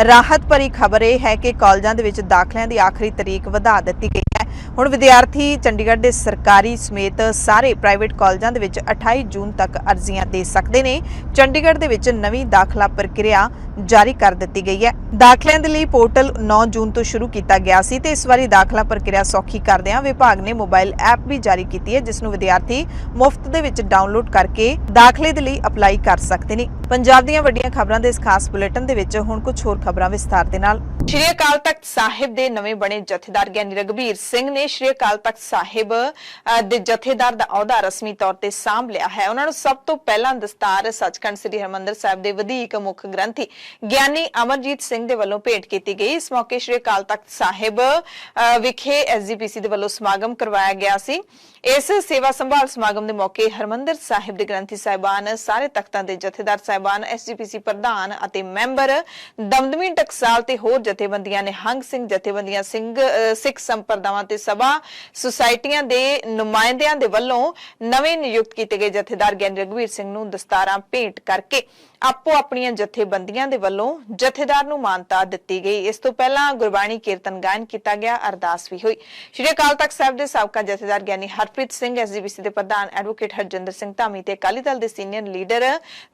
ਰਾਹਤ ਭਰੀ ਖਬਰ ਇਹ ਹੈ ਕਿ ਕਾਲਜਾਂ ਦੇ ਵਿੱਚ ਦਾਖਲਿਆਂ ਦੀ ਆਖਰੀ ਤਾਰੀਖ ਵਧਾ ਦਿੱਤੀ ਗਈ ਹੈ। ਹੁਣ ਵਿਦਿਆਰਥੀ ਚੰਡੀਗੜ੍ਹ ਦੇ ਸਰਕਾਰੀ ਸਮੇਤ ਸਾਰੇ ਪ੍ਰਾਈਵੇਟ ਕਾਲਜਾਂ ਦੇ ਵਿੱਚ 28 ਜੂਨ ਤੱਕ ਅਰਜ਼ੀਆਂ ਦੇ ਸਕਦੇ ਨੇ। ਚੰਡੀਗੜ੍ਹ ਦੇ ਵਿੱਚ ਨਵੀਂ ਦਾਖਲਾ ਪ੍ਰਕਿਰਿਆ ਜਾਰੀ ਕਰ ਦਿੱਤੀ ਗਈ ਹੈ। ਦਾਖਲਿਆਂ ਦੇ ਲਈ ਪੋਰਟਲ 9 ਜੂਨ ਤੋਂ ਸ਼ੁਰੂ ਕੀਤਾ ਗਿਆ ਸੀ ਤੇ ਇਸ ਵਾਰੀ ਦਾਖਲਾ ਪ੍ਰਕਿਰਿਆ ਸੌਖੀ ਕਰਦਿਆਂ ਵਿਭਾਗ ਨੇ ਮੋਬਾਈਲ ਐਪ ਵੀ ਜਾਰੀ ਕੀਤੀ ਹੈ, ਜਿਸ ਨੂੰ ਵਿਦਿਆਰਥੀ ਮੁਫਤ ਦੇ ਵਿੱਚ ਡਾਊਨਲੋਡ ਕਰਕੇ ਦਾਖਲੇ ਦੇ ਲਈ ਅਪਲਾਈ ਕਰ ਸਕਦੇ ਨੇ। ਪੰਜਾਬ ਦੀਆਂ ਵੱਡੀਆਂ ਖਬਰਾਂ ਦੇ ਇਸ ਖਾਸ ਬੁਲੇਟਿਨ ਦੇ ਵਿੱਚ ਹੁਣ ਕੁਝ ਹੋਰ ਖਬਰਾਂ ਵਿਸਥਾਰ ਦੇ ਨਾਲ। ਸ਼੍ਰੀ ਅਕਾਲ ਤਖਤ ਸਾਹਿਬ ਦੇ ਨਵੇਂ ਬਣੇ ਜਥੇਦਾਰ ਗਿਆਨੀ ਰਘਬੀਰ ਸਿੰਘ ਨੇ ਸ਼੍ਰੀ ਅਕਾਲ ਤਖਤ ਸਾਹਿਬ ਦੇ ਜਥੇਦਾਰ ਦਾ ਅਹੁਦਾ ਰਸਮੀ ਤੌਰ ਤੇ ਸਾਂਭ ਲਿਆ ਹੈ। ਉਹਨਾਂ ਨੂੰ ਸਭ ਤੋਂ ਪਹਿਲਾਂ ਦਸਤਾਰ ਸੱਚਖੰਡ ਸ੍ਰੀ ਹਰਿਮੰਦਰ ਸਾਹਿਬ ਦੇ ਵਧੀਕ ਮੁੱਖ ਗ੍ਰੰਥੀ ਗਿਆਨੀ ਅਮਰਜੀਤ ਸਿੰਘ ਦੇ ਵੱਲੋਂ ਭੇਟ ਕੀਤੀ ਗਈ। ਇਸ ਮੌਕੇ ਸ਼੍ਰੀ ਅਕਾਲ ਤਖਤ ਸਾਹਿਬ ਵਿਖੇ ਐਸਜੀਪੀਸੀ ਦੇ ਵੱਲੋਂ ਸਮਾਗਮ ਕਰਵਾਇਆ ਗਿਆ ਸੀ। ਇਸ ਸੇਵਾ ਸੰਭਾਲ ਸਮਾਗਮ ਦੇ ਮੌਕੇ ਹਰਿਮੰਦਰ ਸਾਹਿਬ ਦੇ ਗ੍ਰੰਥੀ ਸਾਹਿਬਾਨ, ਸਾਰੇ ਤਖਤਾਂ ਦੇ ਜਥੇਦਾਰ ਸਾਹਿਬਾਨ, ਐਸਜੀਪੀਸੀ ਪ੍ਰਧਾਨ ਅਤੇ ਮੈਂਬਰ, ਦਮਦਮੀ ਟਕਸਾਲ ਤੇ ਹੋਰ ਜਥੇਬੰਦੀਆਂ, ਨਿਹੰਗ ਸਿੰਘ ਜਥੇਬੰਦੀਆਂ, ਸਿੱਖ ਸੰਪਰਦਾਵਾਂ ਤੇ ਸਭਾ ਸੁਸਾਇਟੀਆਂ ਦੇ ਨੁਮਾਇੰਦਿਆਂ ਦੇ ਵੱਲੋਂ ਨਵੇਂ ਨਿਯੁਕਤ ਕੀਤੇ ਗਏ ਜਥੇਦਾਰ ਗਿਆਨੀ ਰਘਬੀਰ ਸਿੰਘ ਨੂੰ ਦਸਤਾਰਾਂ ਭੇਟ ਕਰਕੇ ਆਪੋ ਆਪਣੀਆਂ ਜਥੇਬੰਦੀਆਂ ਦੇ ਵੱਲੋਂ ਜਥੇਦਾਰ ਨੂੰ ਮਾਨਤਾ ਦਿੱਤੀ ਗਈ। ਇਸ ਤੋਂ ਪਹਿਲਾਂ ਗੁਰਬਾਣੀ ਕੀਰਤਨ ਗਾਇਨ ਕੀਤਾ ਗਿਆ, ਅਰਦਾਸ ਵੀ ਹੋਈ। ਸ਼੍ਰੀ ਅਕਾਲ ਤਖਤ ਸਾਹਿਬ ਦੇ ਸਾਬਕਾ ਜਥੇਦਾਰ ਗਿਆਨੀ ਹਰਪ੍ਰੀਤ ਸਿੰਘ, ਐਸਜੀਪੀਸੀ ਦੇ ਪ੍ਰਧਾਨ ਐਡਵੋਕੇਟ ਹਰਜਿੰਦਰ ਸਿੰਘ ਧਾਮੀ ਤੇ ਅਕਾਲੀ ਦਲ ਦੇ ਸੀਨੀਅਰ ਲੀਡਰ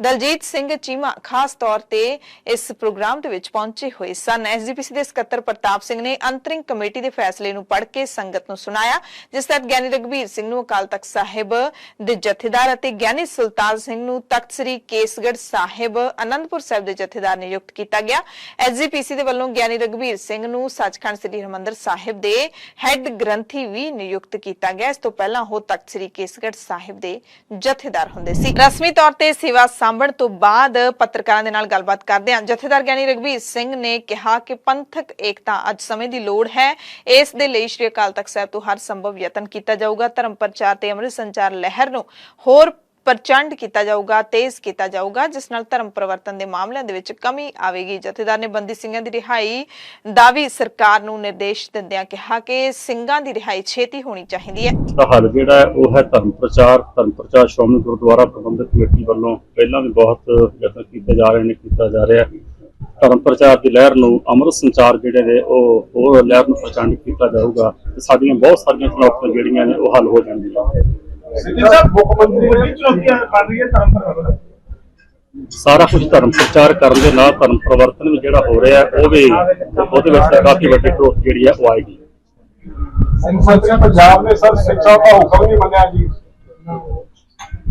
ਦਲਜੀਤ ਸਿੰਘ ਚੀਮਾ ਖਾਸ ਤੌਰ ਤੇ ਇਸ ਪ੍ਰੋਗਰਾਮ ਦੇ ਵਿੱਚ ਪਹੁੰਚੇ ਹੋਏ ਸਨ। ਐਸਜੀਪੀਸੀ ਦੇ ਸਕੱਤਰ ਪ੍ਰਤਾਪ ਸਿੰਘ ਨੇ ਅੰਤਰਿੰਗ ਕਮੇਟੀ ਦੇ ਫੈਸਲੇ ਨੂੰ ਪੜ੍ਹ ਕੇ ਸੰਗਤ ਨੂੰ ਸੁਣਾਇਆ, ਜਿਸ ਤਹਿਤ ਗਿਆਨੀ ਰਘਬੀਰ ਸਿੰਘ ਨੂੰ ਅਕਾਲ ਤਖਤ ਸਾਹਿਬ ਦੇ ਜਥੇਦਾਰ ਅਤੇ ਗਿਆਨੀ ਸੁਲਤਾਨ ਸਿੰਘ ਨੂੰ ਤਖਤ ਸ੍ਰੀ ਕੇਸਗੜ੍ਹ ਸਾਹਿਬ ਅਨੰਦਪੁਰ ਸਾਹਿਬ ਦੇ ਜਥੇਦਾਰ ਨਿਯੁਕਤ ਕੀਤਾ ਗਿਆ। ਐਸਜੀਪੀਸੀ ਦੇ ਵੱਲੋਂ ਗਿਆਨੀ ਰਘਬੀਰ ਸਿੰਘ ਨੂੰ ਸੱਚਖੰਡ ਸ੍ਰੀ ਹਰਿਮੰਦਰ ਸਾਹਿਬ ਦੇ ਹੈੱਡ ਗ੍ਰੰਥੀ ਵੀ ਨਿਯੁਕਤ ਕੀਤਾ ਗਿਆ। ਇਸ ਤੋਂ ਪਹਿਲਾਂ ਉਹ ਤਖਤ ਸ੍ਰੀ ਕੇਸਗੜ੍ਹ ਸਾਹਿਬ ਦੇ ਜਥੇਦਾਰ ਹੁੰਦੇ ਸੀ। ਰਸਮੀ ਤੌਰ ਤੇ ਸੇਵਾ ਸਾਂਭਣ ਤੋਂ ਬਾਅਦ ਪੱਤਰਕਾਰਾਂ ਦੇ ਨਾਲ ਗੱਲਬਾਤ ਕਰਦਿਆਂ ਜਥੇਦਾਰ ਗਿਆਨੀ ਰਘਬੀਰ ਸਿੰਘ ਨੇ ਕਿਹਾ ਕਿ ਪੰਥਕ ਏਕਤਾ ਅੱਜ ਸਮੇਂ ਦੀ ਲੋੜ ਹੈ। ਇਸ ਦੇ ਲਈ ਸ਼੍ਰੀ ਅਕਾਲ ਤਖਤ ਸਾਹਿਬ ਤੋਂ ਹਰ ਸੰਭਵ ਯਤਨ ਕੀਤਾ ਜਾਊਗਾ। ਧਰਮ ਪ੍ਰਚਾਰ ਤੇ ਅੰਮ੍ਰਿਤ ਸੰਚਾਰ ਲਹਿਰ ਨੂੰ ਹੋਰ ਪ੍ਰਚੰਡ ਕੀਤਾ ਜਾਊਗਾ, ਤੇਜ਼ ਕੀਤਾ ਜਾਊਗਾ, ਜਿਸ ਨਾਲ ਧਰਮ ਪਰਿਵਰਤਨ ਦੇ ਮਾਮਲਿਆਂ ਦੇ ਵਿੱਚ ਕਮੀ ਆਵੇਗੀ। ਜਥੇਦਾਰ ਨੇ ਬੰਦੀ ਸਿੰਘਾਂ ਦੀ ਰਿਹਾਈ ਦਾ ਵੀ ਸਰਕਾਰ ਨੂੰ ਨਿਰਦੇਸ਼ ਦਿੰਦਿਆਂ ਕਿਹਾ ਕਿ ਸਿੰਘਾਂ ਦੀ ਰਿਹਾਈ ਛੇਤੀ ਹੋਣੀ ਚਾਹੀਦੀ ਹੈ। ਹੱਲ ਜਿਹੜਾ ਉਹ ਹੈ ਧਰਮ ਪ੍ਰਚਾਰ ਸ਼੍ਰੋਮਣੀ ਗੁਰਦੁਆਰਾ ਪ੍ਰਬੰਧਕ ਕਮੇਟੀ ਵੱਲੋਂ ਪਹਿਲਾਂ ਵੀ ਬਹੁਤ ਯਤਨ ਕੀਤੇ ਜਾ ਰਹੇ ਨੇ, ਕੀਤਾ ਜਾ ਰਿਹਾ। ਧਰਮ ਪ੍ਰਚਾਰ ਦੀ ਲਹਿਰ ਨੂੰ ਅੰਮ੍ਰਿਤ ਸੰਚਾਰ ਜਿਹੜੇ ਨੇ ਉਹ ਲਹਿਰ ਨੂੰ ਪ੍ਰਚੰਡ ਕੀਤਾ ਜਾਊਗਾ ਤੇ ਸਾਡੀਆਂ ਬਹੁਤ ਸਾਰੀਆਂ ਚੁਣੌਤੀਆਂ ਜਿਹੜੀਆਂ ਨੇ ਉਹ ਹੱਲ ਹੋ ਜਾਣਗੀਆਂ। ਸਾਰਾ ਕੁਝ ਧਰਮ ਪ੍ਰਚਾਰ ਕਰਨ ਦੇ ਨਾਲ ਧਰਮ ਪਰਿਵਰਤਨ ਵੀ ਜਿਹੜਾ ਹੋ ਰਿਹਾ ਉਹ ਵੀ ਉਹਦੇ ਵਿੱਚ ਕਾਫੀ ਵੱਡੀ ਗ੍ਰੋਥ ਜਿਹੜੀ ਹੈ ਉਹ ਆਏਗੀ। ਸਿੰਘ ਸਾਹਿਬ ਪੰਜਾਬ ਨੇ ਸਰ ਸਿੱਖ ਸਾਹਿਬ ਦਾ ਹੁਕਮ ਨਹੀਂ ਮੰਨਿਆ ਜੀ।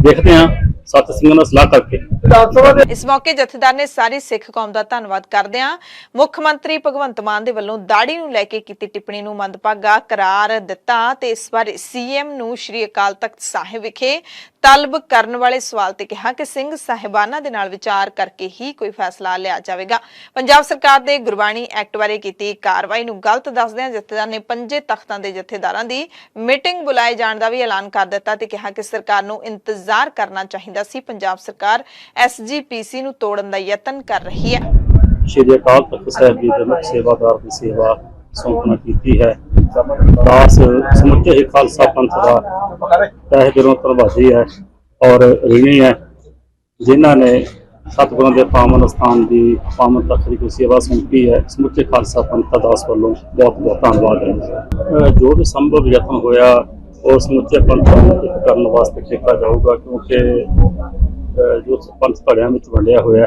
ਦੇਖਦੇ ਹਾਂ ਸੱਤ ਸਿੰਘਾਂ ਨਾਲ ਸਲਾਹ ਕਰਕੇ। ਇਸ ਮੌਕੇ ਜਥੇਦਾਰ ਨੇ ਸਾਰੀ ਸਿੱਖ ਕੌਮ ਦਾ ਧੰਨਵਾਦ ਕਰਦਿਆਂ ਮੁੱਖ ਮੰਤਰੀ ਭਗਵੰਤ ਮਾਨ ਦੇ ਵੱਲੋਂ ਦਾੜੀ ਨੂੰ ਲੈ ਕੇ ਕੀਤੀ ਟਿੱਪਣੀ ਨੂੰ ਮੰਦਭਾਗਾ ਕਰਾਰ ਦਿੱਤਾ ਤੇ ਇਸ ਬਾਰੇ ਸੀਐਮ ਨੂੰ ਸ਼੍ਰੀ ਅਕਾਲ ਤਖਤ ਸਾਹਿਬ ਵਿਖੇ ਤਲਬ ਕਰਨ ਵਾਲੇ ਸਵਾਲ ਤੇ ਕਿਹਾ ਕਿ ਸਿੰਘ ਸਾਹਿਬਾਨਾਂ ਦੇ ਨਾਲ ਵਿਚਾਰ ਕਰਕੇ ਹੀ ਕੋਈ ਫੈਸਲਾ ਲਿਆ ਜਾਵੇਗਾ। ਪੰਜਾਬ ਸਰਕਾਰ ਦੇ ਗੁਰਬਾਣੀ ਐਕਟ ਬਾਰੇ ਕੀਤੀ ਕਾਰਵਾਈ ਨੂੰ ਗਲਤ ਦੱਸਦਿਆਂ ਜਥੇਦਾਰ ਨੇ ਪੰਜੇ ਤਖਤਾਂ ਦੇ ਜਥੇਦਾਰਾਂ ਦੀ ਮੀਟਿੰਗ ਬੁਲਾਏ ਜਾਣ ਦਾ ਵੀ ਐਲਾਨ ਕਰ ਦਿੱਤਾ ਤੇ ਕਿਹਾ ਕਿ ਸਰਕਾਰ ਨੂੰ ਇੰਤਜ਼ਾਰ ਕਰਨਾ ਚਾਹੀਦਾ ਸੀ। ਪੰਜਾਬ ਸਰਕਾਰ ਐਸਜੀਪੀਸੀ ਨੂੰ ਤੋੜਨ ਦਾ ਯਤਨ ਕਰ ਰਹੀ ਹੈ। ਸ਼੍ਰੀ ਅਕਾਲ ਤਖਤ ਸਾਹਿਬ ਜੀ ਦੇ ਮੁੱਖ ਸੇਵਾਦਾਰ ਦੀ ਸੇਵਾ ਸੌਂਪਣਾ ਕੀਤੀ ਹੈ। ਦਾਸ ਸਮੁੱਚੇ ਹੀ ਖਾਲਸਾ ਪੰਥ ਦਾ ਤਹਿ ਦਿਲੋਂ ਧੰਨਵਾਦੀ ਹੈ ਔਰ ਰਿਣੀ ਹੈ, ਜਿਨ੍ਹਾਂ ਨੇ ਸਤਿਗੁਰਾਂ ਦੇ ਪਾਵਨ ਸਥਾਨ ਦੀ ਪਾਵਨ ਤਖਤ ਦੀ ਸੇਵਾ ਸੌਂਪੀ ਹੈ। ਸਮੁੱਚੇ ਖਾਲਸਾ ਪੰਥ ਦਾ ਦਾਸ ਵੱਲੋਂ ਬਹੁਤ ਬਹੁਤ ਧੰਨਵਾਦ ਹੈ। ਜੋ ਵੀ ਸੰਭਵ ਯਤਨ ਹੋਇਆ ਉਹ ਸਮੁੱਚੇ ਪੰਥ ਨੂੰ ਇੱਕ ਕਰਨ ਵਾਸਤੇ ਕੀਤਾ ਜਾਊਗਾ, ਕਿਉਂਕਿ ਜੋ ਪੰਥ ਧੜਿਆਂ ਵਿੱਚ ਵੰਡਿਆ ਹੋਇਆ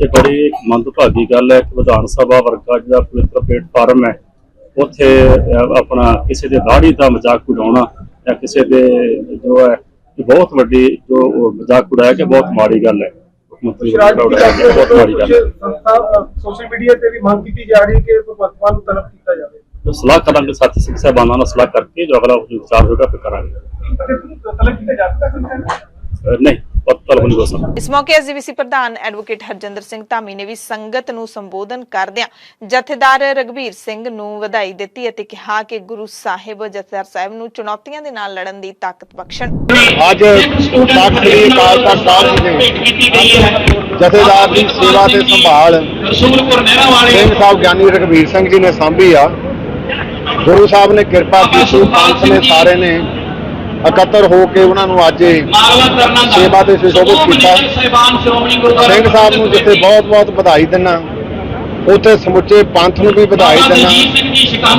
ਇਹ ਬੜੀ ਮੰਦਭਾਗੀ ਗੱਲ ਹੈ ਕਿ ਵਿਧਾਨ ਸਭਾ ਵਰਗਾ ਜਿਹੜਾ ਪਵਿੱਤਰ ਪਲੇਟਫਾਰਮ ਹੈ ਉੱਥੇ ਆਪਣਾ ਕਿਸੇ ਦੇ ਦਾੜੀ ਦਾ ਮਜ਼ਾਕ ਉਡਾਉਣਾ ਜਾਂ ਕਿਸੇ ਦੇ ਜੋ ਹੈ ਬਹੁਤ ਵੱਡੀ ਜੋ ਮਜ਼ਾਕ ਉਡਾਇਆ ਕਿ ਬਹੁਤ ਮਾੜੀ ਗੱਲ ਹੈ। ਬਹੁਤ ਮਾੜੀ ਗੱਲ ਹੈ। ਸੋਸ਼ਲ ਮੀਡੀਆ ਤੇ ਵੀ ਮੰਗ ਕੀਤੀ ਜਾ ਰਹੀ ਹੈ ਕਿ ਭਗਵੰਤ ਮਾਨ ਨੂੰ ਤਲਬ ਕੀਤਾ ਜਾਵੇ। ਸਲਾਹ ਕਰਾਂਗੇ ਸਾਥੀ ਸਿੰਘ ਸਾਹਿਬਾਨਾਂ ਨਾਲ ਸਲਾਹ ਕਰਕੇ ਜੋ ਅਗਲਾ ਵਿਚਾਰ ਹੋਏਗਾ ਫਿਰ ਕਰਾਂਗੇ। ਤਲਬ ਕੀਤਾ ਜਾ ਸਕਦਾ ਨਹੀਂ ਪੱਤਲ ਹੋਣੀ ਬਸ। ਇਸ ਮੌਕੇ ਐਸਜੀਪੀਸੀ ਪ੍ਰਧਾਨ ਐਡਵੋਕੇਟ ਹਰਜਿੰਦਰ ਸਿੰਘ ਧਾਮੀ ਨੇ ਵੀ ਸੰਗਤ ਨੂੰ ਸੰਬੋਧਨ ਕਰਦਿਆਂ ਜਥੇਦਾਰ ਰਘਬੀਰ ਸਿੰਘ ਨੂੰ ਵਧਾਈ ਦਿੱਤੀ ਅਤੇ ਕਿਹਾ ਕਿ ਗੁਰੂ ਸਾਹਿਬ ਜਥੇਦਾਰ ਸਾਹਿਬ ਨੂੰ ਚੁਣੌਤੀਆਂ ਦੇ ਨਾਲ ਲੜਨ ਦੀ ਤਾਕਤ ਬਖਸ਼ਣ। ਅੱਜ ਤਖਤ ਸ੍ਰੀ ਅਕਾਲ ਤਖਤ ਸਾਹਿਬ ਜੀ ਨੇ ਜਥੇਦਾਰ ਦੀ ਸੇਵਾ ਤੇ ਸੰਭਾਲ ਸਿੰਘ ਸਾਹਿਬ ਗਿਆਨੀ ਰਘਬੀਰ ਸਿੰਘ ਜੀ ਨੇ ਸਾਂਭੀ ਆ। ਗੁਰੂ ਸਾਹਿਬ ਨੇ ਕਿਰਪਾ ਕੀਤੀ, ਪੰਥ ਨੇ ਸਾਰੇ ਨੇ ਇਕੱਤਰ ਹੋ ਕੇ ਉਹਨਾਂ ਨੂੰ ਅੱਜ ਸੇਵਾ ਤੇ ਸੁਸ਼ੋਭਿਤ ਕੀਤਾ। ਸਿੰਘ ਸਾਹਿਬ ਨੂੰ ਜਿੱਥੇ ਬਹੁਤ ਬਹੁਤ ਵਧਾਈ ਦਿੰਦਾ, ਉੱਥੇ ਸਮੁੱਚੇ ਪੰਥ ਨੂੰ ਵੀ ਵਧਾਈ ਦਿੰਦਾ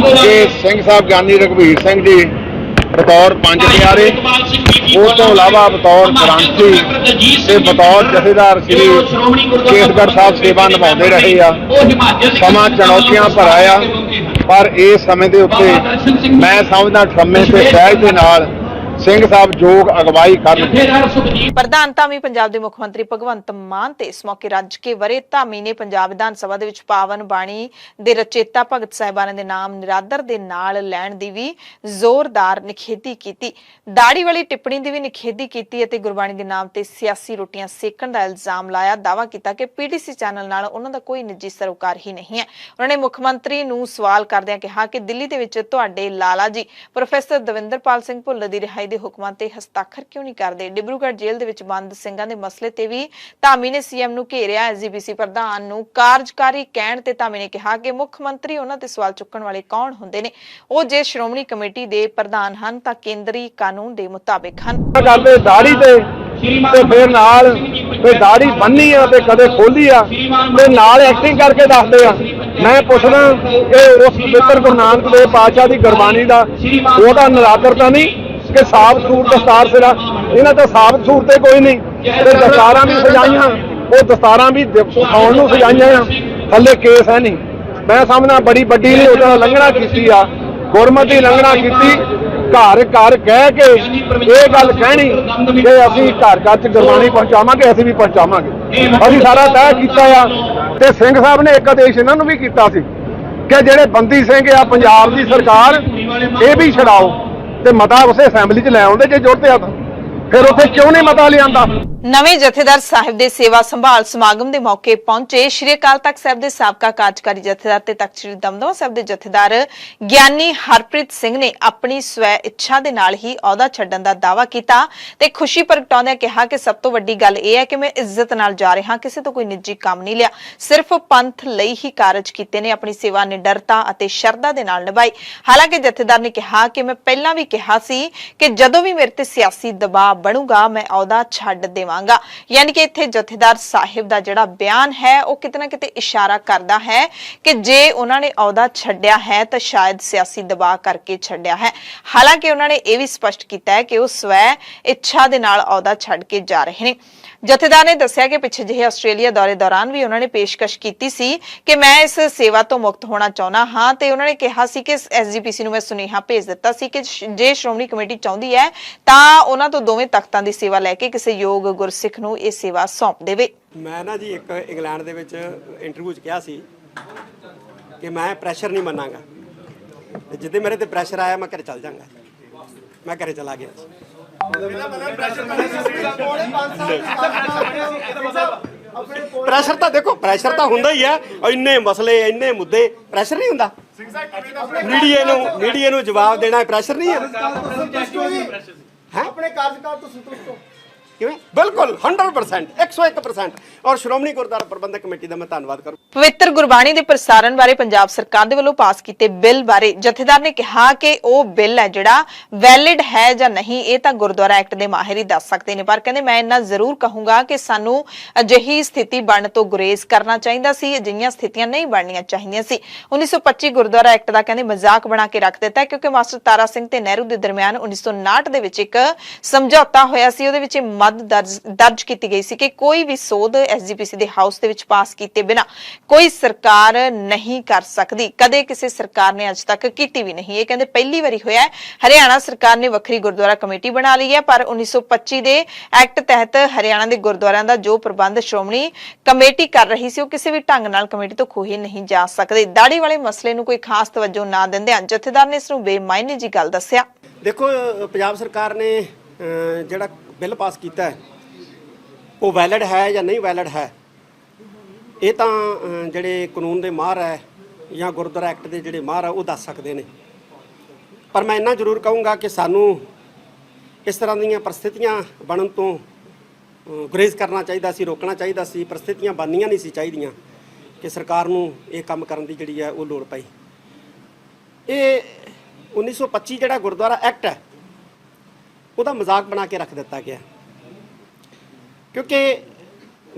ਕਿ ਸਿੰਘ ਸਾਹਿਬ ਗਿਆਨੀ ਰਘਬੀਰ ਸਿੰਘ ਜੀ ਬਤੌਰ ਪੰਜ ਪਿਆਰੇ, ਉਸ ਤੋਂ ਇਲਾਵਾ ਬਤੌਰ ਗ੍ਰੰਥੀ ਤੇ ਬਤੌਰ ਜਥੇਦਾਰ ਸ੍ਰੀ ਕੇਸਗੜ੍ਹ ਸਾਹਿਬ ਸੇਵਾ ਨਿਭਾਉਂਦੇ ਰਹੇ ਆ। ਸਮਾਂ ਚੁਣੌਤੀਆਂ ਭਰਾ ਆ, ਪਰ ਇਸ ਸਮੇਂ ਦੇ ਉੱਤੇ ਮੈਂ ਸਮਝਦਾ ਸਮੇਂ ਤੇ ਸਹਿਜ ਦੇ ਨਾਲ ਸਿੰਘ ਸਾਹਿਬ ਯੋਗ ਅਗਵਾਈ ਕਰਨ। ਪ੍ਰਧਾਨ ਧਾਮੀ ਪੰਜਾਬ ਦੇ ਮੁੱਖ ਮੰਤਰੀ ਭਗਵੰਤ ਮਾਨ ਤੇ ਇਸ ਮੌਕੇ ਰੱਜ ਕੇ ਵਰੇ ਧਾਮੀ ਨੇ ਪੰਜਾਬ ਵਿਧਾਨ ਸਭਾ ਦੇ ਵਿੱਚ ਪਾਵਨ ਬਾਣੀ ਦੇ ਰਚੇਤਾ ਭਗਤ ਸਾਹਿਬਾਨਾਂ ਦੇ ਨਾਮ ਨਿਰਾਦਰ ਦੇ ਨਾਲ ਲੈਣ ਦੀ ਵੀ ਜ਼ੋਰਦਾਰ ਨਿਖੇਧੀ ਕੀਤੀ। ਦਾੜੀ ਵਾਲੀ ਟਿੱਪਣੀ ਦੀ ਵੀ ਨਿਖੇਧੀ ਕੀਤੀ ਅਤੇ ਗੁਰਬਾਣੀ ਦੇ ਨਾਮ ਤੇ ਸਿਆਸੀ ਰੋਟੀਆਂ ਸੇਕਣ ਦਾ ਇਲਜ਼ਾਮ ਲਾਇਆ। ਦਾਅਵਾ ਕੀਤਾ ਕਿ ਪੀਟੀਸੀ ਚੈਨਲ ਨਾਲ ਉਹਨਾਂ ਦਾ ਕੋਈ ਨਿੱਜੀ ਸਰੋਕਾਰ ਹੀ ਨਹੀਂ ਹੈ। ਉਹਨਾਂ ਨੇ ਮੁੱਖ ਮੰਤਰੀ ਨੂੰ ਸਵਾਲ ਕਰਦਿਆਂ ਕਿਹਾ ਕਿ ਦਿੱਲੀ ਦੇ ਵਿੱਚ ਤੁਹਾਡੇ ਲਾਲਾ ਜੀ ਪ੍ਰੋਫੈਸਰ ਦਵਿੰਦਰਪਾਲ ਸਿੰਘ ਭੁੱਲਰ ਦੀ ਰਿਹਾਈ ਦੇ ਹੁਕਮਾਂ ਤੇ ਹਸਤਾਖਰ ਕਿਉਂ ਨਹੀਂ ਕਰਦੇ। ਡਿਬਰੂਗੜ੍ਹ ਜੇਲ੍ਹ ਦੇ ਵਿੱਚ ਬੰਦ ਸਿੰਘਾਂ ਦੇ ਮਸਲੇ ਤੇ ਵੀ ਧਾਮੀ ਨੇ ਸੀਐਮ ਨੂੰ ਘੇਰਿਆ। ਐਸਜੀਪੀਸੀ ਪ੍ਰਧਾਨ ਨੂੰ ਕਾਰਜਕਾਰੀ ਕਹਿਣ ਤੇ ਧਾਮੀ ਨੇ ਕਿਹਾ ਕਿ ਮੁੱਖ ਮੰਤਰੀ ਉਹਨਾਂ ਤੇ ਸਵਾਲ ਚੁੱਕਣ ਵਾਲੇ ਕੌਣ ਹੁੰਦੇ ਨੇ, ਉਹ ਜੇ ਸ਼੍ਰੋਮਣੀ ਕਮੇਟੀ ਦੇ ਪ੍ਰਧਾਨ ਹਨ ਤਾਂ ਕੇਂਦਰੀ ਕਾਨੂੰਨ ਦੇ ਮੁਤਾਬਿਕ ਹਨ। ਕਰਦੇ ਦਾੜੀ ਤੇ ਫਿਰ ਨਾਲ ਫਿਰ ਦਾੜੀ ਬੰਨੀ ਆ ਤੇ ਕਦੇ ਖੋਲੀ ਆ ਤੇ ਨਾਲ ਐਕਟਿੰਗ ਕਰਕੇ ਦੱਸਦੇ ਆ। ਮੈਂ ਪੁੱਛਦਾ ਕਿ ਉਸ ਪਵਿੱਤਰ ਗੁਰੂ ਨਾਨਕ ਦੇਵ ਪਾਤਸ਼ਾਹ ਦੀ ਗੁਰਬਾਣੀ ਦਾ ਉਹਦਾ ਨਿਰਾਦਰ ਤਾਂ ਨਹੀਂ ਕਿ ਸਾਫ ਸੂਰ ਦਸਤਾਰ ਸਿਰਾ, ਇਹਨਾਂ ਤਾਂ ਸਾਫ ਸੂਰ ਤੇ ਕੋਈ ਨਹੀਂ ਤੇ ਦਸਤਾਰਾਂ ਵੀ ਸਜਾਈਆਂ, ਉਹ ਦਸਤਾਰਾਂ ਵੀ ਦਿਖਾਉਣ ਨੂੰ ਸਜਾਈਆਂ ਆ, ਥੱਲੇ ਕੇਸ ਹੈ ਨਹੀਂ। ਮੈਂ ਸਮਝਦਾ ਬੜੀ ਵੱਡੀ ਨੇ ਉਹਦਾ ਲੰਘਣਾ ਕੀਤੀ ਆ, ਗੁਰਮਤਿ ਲੰਘਣਾ ਕੀਤੀ। ਘਰ ਘਰ ਕਹਿ ਕੇ ਇਹ ਗੱਲ ਕਹਿਣੀ ਕਿ ਅਸੀਂ ਘਰ ਘਰ ਚ ਗੁਰਬਾਣੀ ਪਹੁੰਚਾਵਾਂਗੇ, ਅਸੀਂ ਵੀ ਪਹੁੰਚਾਵਾਂਗੇ। ਅਸੀਂ ਸਾਰਾ ਤੈਅ ਕੀਤਾ ਆ ਤੇ ਸਿੰਘ ਸਾਹਿਬ ਨੇ ਇੱਕ ਆਦੇਸ਼ ਇਹਨਾਂ ਨੂੰ ਵੀ ਕੀਤਾ ਸੀ ਕਿ ਜਿਹੜੇ ਬੰਦੀ ਸਿੰਘ ਆ ਪੰਜਾਬ ਦੀ ਸਰਕਾਰ ਇਹ ਵੀ ਛਡਾਓ ਤੇ ਮਤਾ ਉਸੇ ਅਸੈਂਬਲੀ ਚ ਲੈ ਆਉਂਦੇ ਜੇ ਜ਼ਰੂਰਤ ਆ ਤਾਂ। ਫਿਰ ਉੱਥੇ ਕਿਉਂ ਨਹੀਂ ਮਤਾ ਲਿਆਂਦਾ। ਨਵੇਂ ਜਥੇਦਾਰ ਸਾਹਿਬ ਦੇ ਸੇਵਾ ਸੰਭਾਲ ਸਮਾਗਮ ਦੇ ਮੌਕੇ ਪਹੁੰਚੇ ਸ਼੍ਰੀ ਅਕਾਲ ਤਖਤ ਸਾਹਿਬ ਦੇ ਸਾਬਕਾ ਕਾਰਜਕਾਰੀ ਜਥੇਦਾਰ ਤੇ ਤਖਤ ਸ੍ਰੀ ਦਮਦਮਾ ਸਾਹਿਬ ਦੇ ਜਥੇਦਾਰ ਗਿਆਨੀ ਹਰਪ੍ਰੀਤ ਸਿੰਘ ਨੇ ਆਪਣੀ ਸਵੈ ਇੱਛਾ ਦੇ ਨਾਲ ਹੀ ਅਹੁਦਾ ਛੱਡਣ ਦਾ ਦਾਅਵਾ ਕੀਤਾ ਤੇ ਖੁਸ਼ੀ ਪ੍ਰਗਟਾਉਂਦਿਆਂ ਕਿਹਾ ਕਿ ਸਭ ਤੋਂ ਵੱਡੀ ਗੱਲ ਇਹ ਹੈ ਕਿ ਮੈਂ ਇੱਜ਼ਤ ਨਾਲ ਜਾ ਰਿਹਾ, ਕਿਸੇ ਤੋਂ ਕੋਈ ਨਿੱਜੀ ਕੰਮ ਨਹੀਂ ਲਿਆ, ਸਿਰਫ ਪੰਥ ਲਈ ਹੀ ਕਾਰਜ ਕੀਤੇ ਨੇ, ਆਪਣੀ ਸੇਵਾ ਨਿਡਰਤਾ ਅਤੇ ਸ਼ਰਧਾ ਦੇ ਨਾਲ ਨਿਭਾਈ। ਹਾਲਾਂਕਿ ਜਥੇਦਾਰ ਨੇ ਕਿਹਾ ਕਿ ਮੈਂ ਪਹਿਲਾਂ ਵੀ ਕਿਹਾ ਸੀ ਕਿ ਜਦੋਂ ਵੀ ਮੇਰੇ ਤੇ ਸਿਆਸੀ ਦਬਾਅ ਬਣੂਗਾ ਮੈਂ ਅਹੁਦਾ ਛੱਡ ਦੇਵਾਂਗਾ। ਦੇਵਾਂਗਾ। ਯਾਨੀ ਕਿ ਇੱਥੇ ਜਥੇਦਾਰ ਸਾਹਿਬ ਦਾ ਜਿਹੜਾ ਬਿਆਨ ਹੈ ਉਹ ਕਿਤੇ ਨਾ ਕਿਤੇ ਇਸ਼ਾਰਾ ਕਰਦਾ ਹੈ ਕਿ ਜੇ ਉਹਨਾਂ ਨੇ ਅਹੁਦਾ ਛੱਡਿਆ ਹੈ ਤਾਂ ਸ਼ਾਇਦ ਸਿਆਸੀ ਦਬਾਅ ਕਰਕੇ ਛੱਡਿਆ ਹੈ। ਹਾਲਾਂਕਿ ਉਹਨਾਂ ਨੇ ਇਹ ਵੀ ਸਪਸ਼ਟ ਕੀਤਾ ਹੈ ਕਿ ਉਹ ਸਵੈ ਇੱਛਾ ਦੇ ਨਾਲ ਅਹੁਦਾ ਛੱਡ ਕੇ ਜਾ ਰਹੇ ਨੇ। ਜਥੇਦਾਰ ਨੇ ਦੱਸਿਆ ਕਿ ਪਿੱਛੇ ਜਿਹੇ ਆਸਟ੍ਰੇਲੀਆ ਦੌਰੇ ਦੌਰਾਨ ਵੀ ਉਹਨਾਂ ਨੇ ਪੇਸ਼ਕਸ਼ ਕੀਤੀ ਸੀ ਕਿ ਮੈਂ ਇਸ ਸੇਵਾ ਤੋਂ ਮੁਕਤ ਹੋਣਾ ਚਾਹੁੰਦਾ ਹਾਂ ਤੇ ਉਹਨਾਂ ਨੇ ਕਿਹਾ ਸੀ ਕਿ ਐਸਜੀਪੀਸੀ ਨੂੰ ਮੈਂ ਸੁਨੇਹਾ ਭੇਜ ਦਿੱਤਾ ਸੀ ਕਿ ਜੇ ਸ਼੍ਰੋਮਣੀ ਕਮੇਟੀ ਚਾਹੁੰਦੀ ਹੈ ਤਾਂ ਉਹਨਾਂ ਤੋਂ ਦੋਵੇਂ ਤਖਤਾਂ ਦੀ ਸੇਵਾ ਲੈ ਕੇ ਕਿਸੇ ਯੋਗ ਗੁਰਸਿੱਖ ਨੂੰ ਇਹ ਸੇਵਾ ਸੌਂਪ ਦੇਵੇ। ਮੈਂ ਨਾ ਜੀ ਇੱਕ ਇੰਗਲੈਂਡ ਦੇ ਵਿੱਚ ਇੰਟਰਵਿਊ 'ਚ ਕਿਹਾ ਸੀ ਕਿ ਮੈਂ ਪ੍ਰੈਸ਼ਰ ਨਹੀਂ ਮੰਨਾਂਗਾ ਤੇ ਜਿੱਦੇ ਮੇਰੇ ਤੇ ਪ੍ਰੈਸ਼ਰ ਆਇਆ ਮੈਂ ਘਰੇ ਚੱਲ ਜਾਵਾਂਗਾ। ਮੈਂ ਘਰੇ ਚਲਾ ਗਿਆ। ਪ੍ਰੈਸ਼ਰ ਤਾਂ ਦੇਖੋ ਪ੍ਰੈਸ਼ਰ ਤਾਂ ਹੁੰਦਾ ਹੀ ਹੈ। ਇੰਨੇ ਮਸਲੇ ਇੰਨੇ ਮੁੱਦੇ ਪ੍ਰੈਸ਼ਰ ਨਹੀਂ ਹੁੰਦਾ। ਮੀਡੀਆ ਨੂੰ ਜਵਾਬ ਦੇਣਾ ਪ੍ਰੈਸ਼ਰ ਨਹੀਂ ਹੈ। ਆਪਣੇ ਕਾਰਜਕਾਲ ਤੋਂ ਸੰਤੁਸ਼ਟ ਹੋ? ਕਿਵੇਂ? ਬਿਲਕੁਲ 100% 101%। ਔਰ ਸ਼੍ਰੋਮਣੀ ਗੁਰਦੁਆਰਾ ਪ੍ਰਬੰਧਕ ਕਮੇਟੀ ਦਾ ਮੈਂ ਧੰਨਵਾਦ ਕਰੂੰ। ਪਵਿੱਤਰ ਗੁਰਬਾਣੀ ਦੇ ਪ੍ਰਸਾਰਣ ਬਾਰੇ ਪੰਜਾਬ ਸਰਕਾਰ ਦੇ ਵੱਲੋਂ ਪਾਸ ਕੀਤੇ ਬਿੱਲ ਬਾਰੇ ਜਥੇਦਾਰ ਨੇ ਕਿਹਾ ਕਿ ਉਹ ਬਿੱਲ ਹੈ ਜਿਹੜਾ ਵੈਲਿਡ ਹੈ ਜਾਂ ਨਹੀਂ ਇਹ ਤਾਂ ਗੁਰਦੁਆਰਾ ਐਕਟ ਦੇ ਮਾਹਿਰ ਹੀ ਦੱਸ ਸਕਦੇ ਨੇ, ਪਰ ਕਹਿੰਦੇ ਮੈਂ ਇੰਨਾ ਜ਼ਰੂਰ ਕਹੂੰਗਾ ਕਿ ਸਾਨੂੰ ਅਜਿਹੀ ਸਥਿਤੀ ਬਣਨ ਤੋਂ ਗੁਰੇਜ਼ ਕਰਨਾ ਚਾਹੀਦਾ ਸੀ। ਅਜਿਹੀਆਂ ਸਥਿਤੀਆਂ ਨਹੀਂ ਬਣਨੀਆਂ ਚਾਹੀਦੀਆਂ ਸੀ। 1925 ਗੁਰਦੁਆਰਾ ਐਕਟ ਦਾ ਕਹਿੰਦੇ ਮਜ਼ਾਕ ਬਣਾ ਕੇ ਰੱਖ ਦਿੱਤਾ ਕਿਉਂਕਿ ਮਾਸਟਰ ਤਾਰਾ ਸਿੰਘ ਤੇ ਨਹਿਰੂ ਦੇ ਦਰਮਿਆਨ 1959 ਦੇ ਵਿੱਚ ਇੱਕ ਸਮਝੌਤਾ ਹੋਇਆ ਸੀ। ਉਹਦੇ ਵਿੱਚ ਮੱਦ ਦਰਜ ਕੀਤੀ ਗਈ ਸੀ ਕਿ ਕੋਈ ਵੀ ਸੋਧ ਐਸਜੀਪੀਸੀ ਦੇ ਹਾਊਸ ਦੇ ਵਿੱਚ ਪਾਸ ਕੀਤੇ ਬਿਨਾ ਕੋਈ ਸਰਕਾਰ ਨਹੀਂ ਕਰ ਸਕਦੀ। ਕਦੇ ਕਿਸੇ ਸਰਕਾਰ ਨੇ ਅੱਜ ਤੱਕ ਕੀਤੀ ਵੀ ਨਹੀਂ। ਇਹ ਕਹਿੰਦੇ ਪਹਿਲੀ ਵਾਰੀ ਹੋਇਆ ਹੈ। ਹਰਿਆਣਾ ਸਰਕਾਰ ਨੇ ਵੱਖਰੀ ਗੁਰਦੁਆਰਾ ਕਮੇਟੀ ਬਣਾ ਲਈ ਹੈ, ਪਰ 1925 ਦੇ ਐਕਟ ਤਹਿਤ ਹਰਿਆਣਾ ਦੇ ਗੁਰਦੁਆਰਿਆਂ ਦਾ ਜੋ ਪ੍ਰਬੰਧ ਸ਼੍ਰੋਮਣੀ ਕਮੇਟੀ ਕਰ ਰਹੀ ਸੀ ਉਹ ਕਿਸੇ ਵੀ ਢੰਗ ਨਾਲ ਕਮੇਟੀ ਤੋਂ ਖੋਹੇ ਨਹੀਂ ਜਾ ਸਕਦੇ। ਦਾੜੀ ਵਾਲੇ ਮਸਲੇ ਨੂੰ ਕੋਈ ਖਾਸ ਤਵੱਜੋ ਨਾ ਦਿੰਦਿਆਂ ਜਥੇਦਾਰ ਨੇ ਇਸ ਨੂੰ ਬੇਮਾਇਨੇ ਜੀ ਗੱਲ ਦੱਸਿਆ। ਦੇਖੋ ਪੰਜਾਬ ਸਰਕਾਰ ਨੇ ਜਿਹੜਾ ਬਿੱਲ ਪਾਸ ਕੀਤਾ ਹੈ ਉਹ ਵੈਲਿਡ ਹੈ ਜਾਂ ਨਹੀਂ ਵੈਲਿਡ ਹੈ ਇਹ ਤਾਂ ਜਿਹੜੇ ਕਾਨੂੰਨ ਦੇ ਮਾਹਰ ਹੈ ਜਾਂ ਗੁਰਦੁਆਰਾ ਐਕਟ ਦੇ ਜਿਹੜੇ ਮਾਹਰ ਹੈ ਉਹ ਦੱਸ ਸਕਦੇ ਨੇ। ਪਰ ਮੈਂ ਇੰਨਾ ਜ਼ਰੂਰ ਕਹੂੰਗਾ ਕਿ ਸਾਨੂੰ ਇਸ ਤਰ੍ਹਾਂ ਦੀਆਂ ਪਰਿਸਥਿਤੀਆਂ ਬਣਨ ਤੋਂ ਗੁਰੇਜ਼ ਕਰਨਾ ਚਾਹੀਦਾ ਸੀ, ਰੋਕਣਾ ਚਾਹੀਦਾ ਸੀ। ਪਰਿਸਥਿਤੀਆਂ ਬਣਨੀਆਂ ਨਹੀਂ ਸੀ ਚਾਹੀਦੀਆਂ ਕਿ ਸਰਕਾਰ ਨੂੰ ਇਹ ਕੰਮ ਕਰਨ ਦੀ ਜਿਹੜੀ ਹੈ ਉਹ ਲੋੜ ਪਈ। ਇਹ 1925 ਜਿਹੜਾ ਗੁਰਦੁਆਰਾ ਐਕਟ ਹੈ ਉਹਦਾ ਮਜ਼ਾਕ ਬਣਾ ਕੇ ਰੱਖ ਦਿੱਤਾ ਗਿਆ ਕਿਉਂਕਿ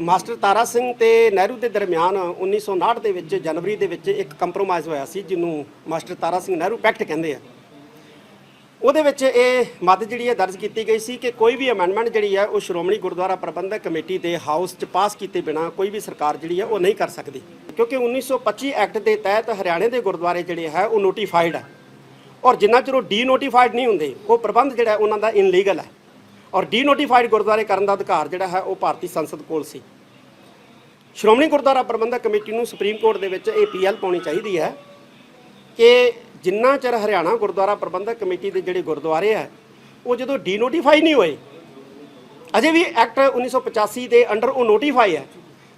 ਮਾਸਟਰ ਤਾਰਾ ਸਿੰਘ ਤੇ ਨਹਿਰੂ ਦੇ ਦਰਮਿਆਨ 1959 ਦੇ ਵਿੱਚ ਜਨਵਰੀ ਦੇ ਵਿੱਚ ਇੱਕ ਕੰਪਰੋਮਾਈਜ਼ ਹੋਇਆ ਸੀ ਜਿਹਨੂੰ ਮਾਸਟਰ ਤਾਰਾ ਸਿੰਘ ਨਹਿਰੂ ਪੈਕਟ ਕਹਿੰਦੇ ਆ। ਉਹਦੇ ਵਿੱਚ ਇਹ ਮੱਦ ਜਿਹੜੀ ਹੈ ਦਰਜ ਕੀਤੀ ਗਈ ਸੀ ਕਿ ਕੋਈ ਵੀ ਅਮੈਂਡਮੈਂਟ ਜਿਹੜੀ ਹੈ ਉਹ ਸ਼੍ਰੋਮਣੀ ਗੁਰਦੁਆਰਾ ਪ੍ਰਬੰਧਕ ਕਮੇਟੀ ਦੇ ਹਾਊਸ 'ਚ ਪਾਸ ਕੀਤੇ ਬਿਨਾ ਕੋਈ ਵੀ ਸਰਕਾਰ ਜਿਹੜੀ ਹੈ ਉਹ ਨਹੀਂ ਕਰ ਸਕਦੀ ਕਿਉਂਕਿ 1925 ਐਕਟ ਦੇ ਤਹਿਤ ਹਰਿਆਣੇ ਦੇ ਗੁਰਦੁਆਰੇ ਜਿਹੜੇ ਹੈ ਉਹ ਨੋਟੀਫਾਈਡ ਹੈ ਔਰ ਜਿੰਨਾ ਚਿਰ ਉਹ ਡੀ ਨੋਟੀਫਾਈਡ ਨਹੀਂ ਹੁੰਦੇ ਉਹ ਪ੍ਰਬੰਧ ਜਿਹੜਾ ਉਹਨਾਂ ਦਾ ਇਨਲੀਗਲ ਹੈ ਔਰ ਡੀ ਨੋਟੀਫਾਈਡ ਗੁਰਦੁਆਰੇ ਕਰਨ ਦਾ ਅਧਿਕਾਰ ਜਿਹੜਾ ਹੈ ਉਹ ਭਾਰਤੀ ਸੰਸਦ ਕੋਲ ਸੀ। ਸ਼੍ਰੋਮਣੀ ਗੁਰਦੁਆਰਾ ਪ੍ਰਬੰਧਕ ਕਮੇਟੀ ਨੂੰ ਸੁਪਰੀਮ ਕੋਰਟ ਦੇ ਵਿੱਚ ਇਹ ਪੀਐਲ ਪਾਉਣੀ ਚਾਹੀਦੀ ਹੈ ਕਿ ਜਿੰਨਾ ਚਿਰ ਹਰਿਆਣਾ ਗੁਰਦੁਆਰਾ ਪ੍ਰਬੰਧਕ ਕਮੇਟੀ ਦੇ ਜਿਹੜੇ ਗੁਰਦੁਆਰੇ ਹੈ ਉਹ ਜਦੋਂ ਡੀ ਨੋਟੀਫਾਈ ਨਹੀਂ ਹੋਏ ਅਜੇ ਵੀ ਐਕਟ 1985 ਦੇ ਅੰਡਰ ਉਹ ਨੋਟੀਫਾਈ ਹੈ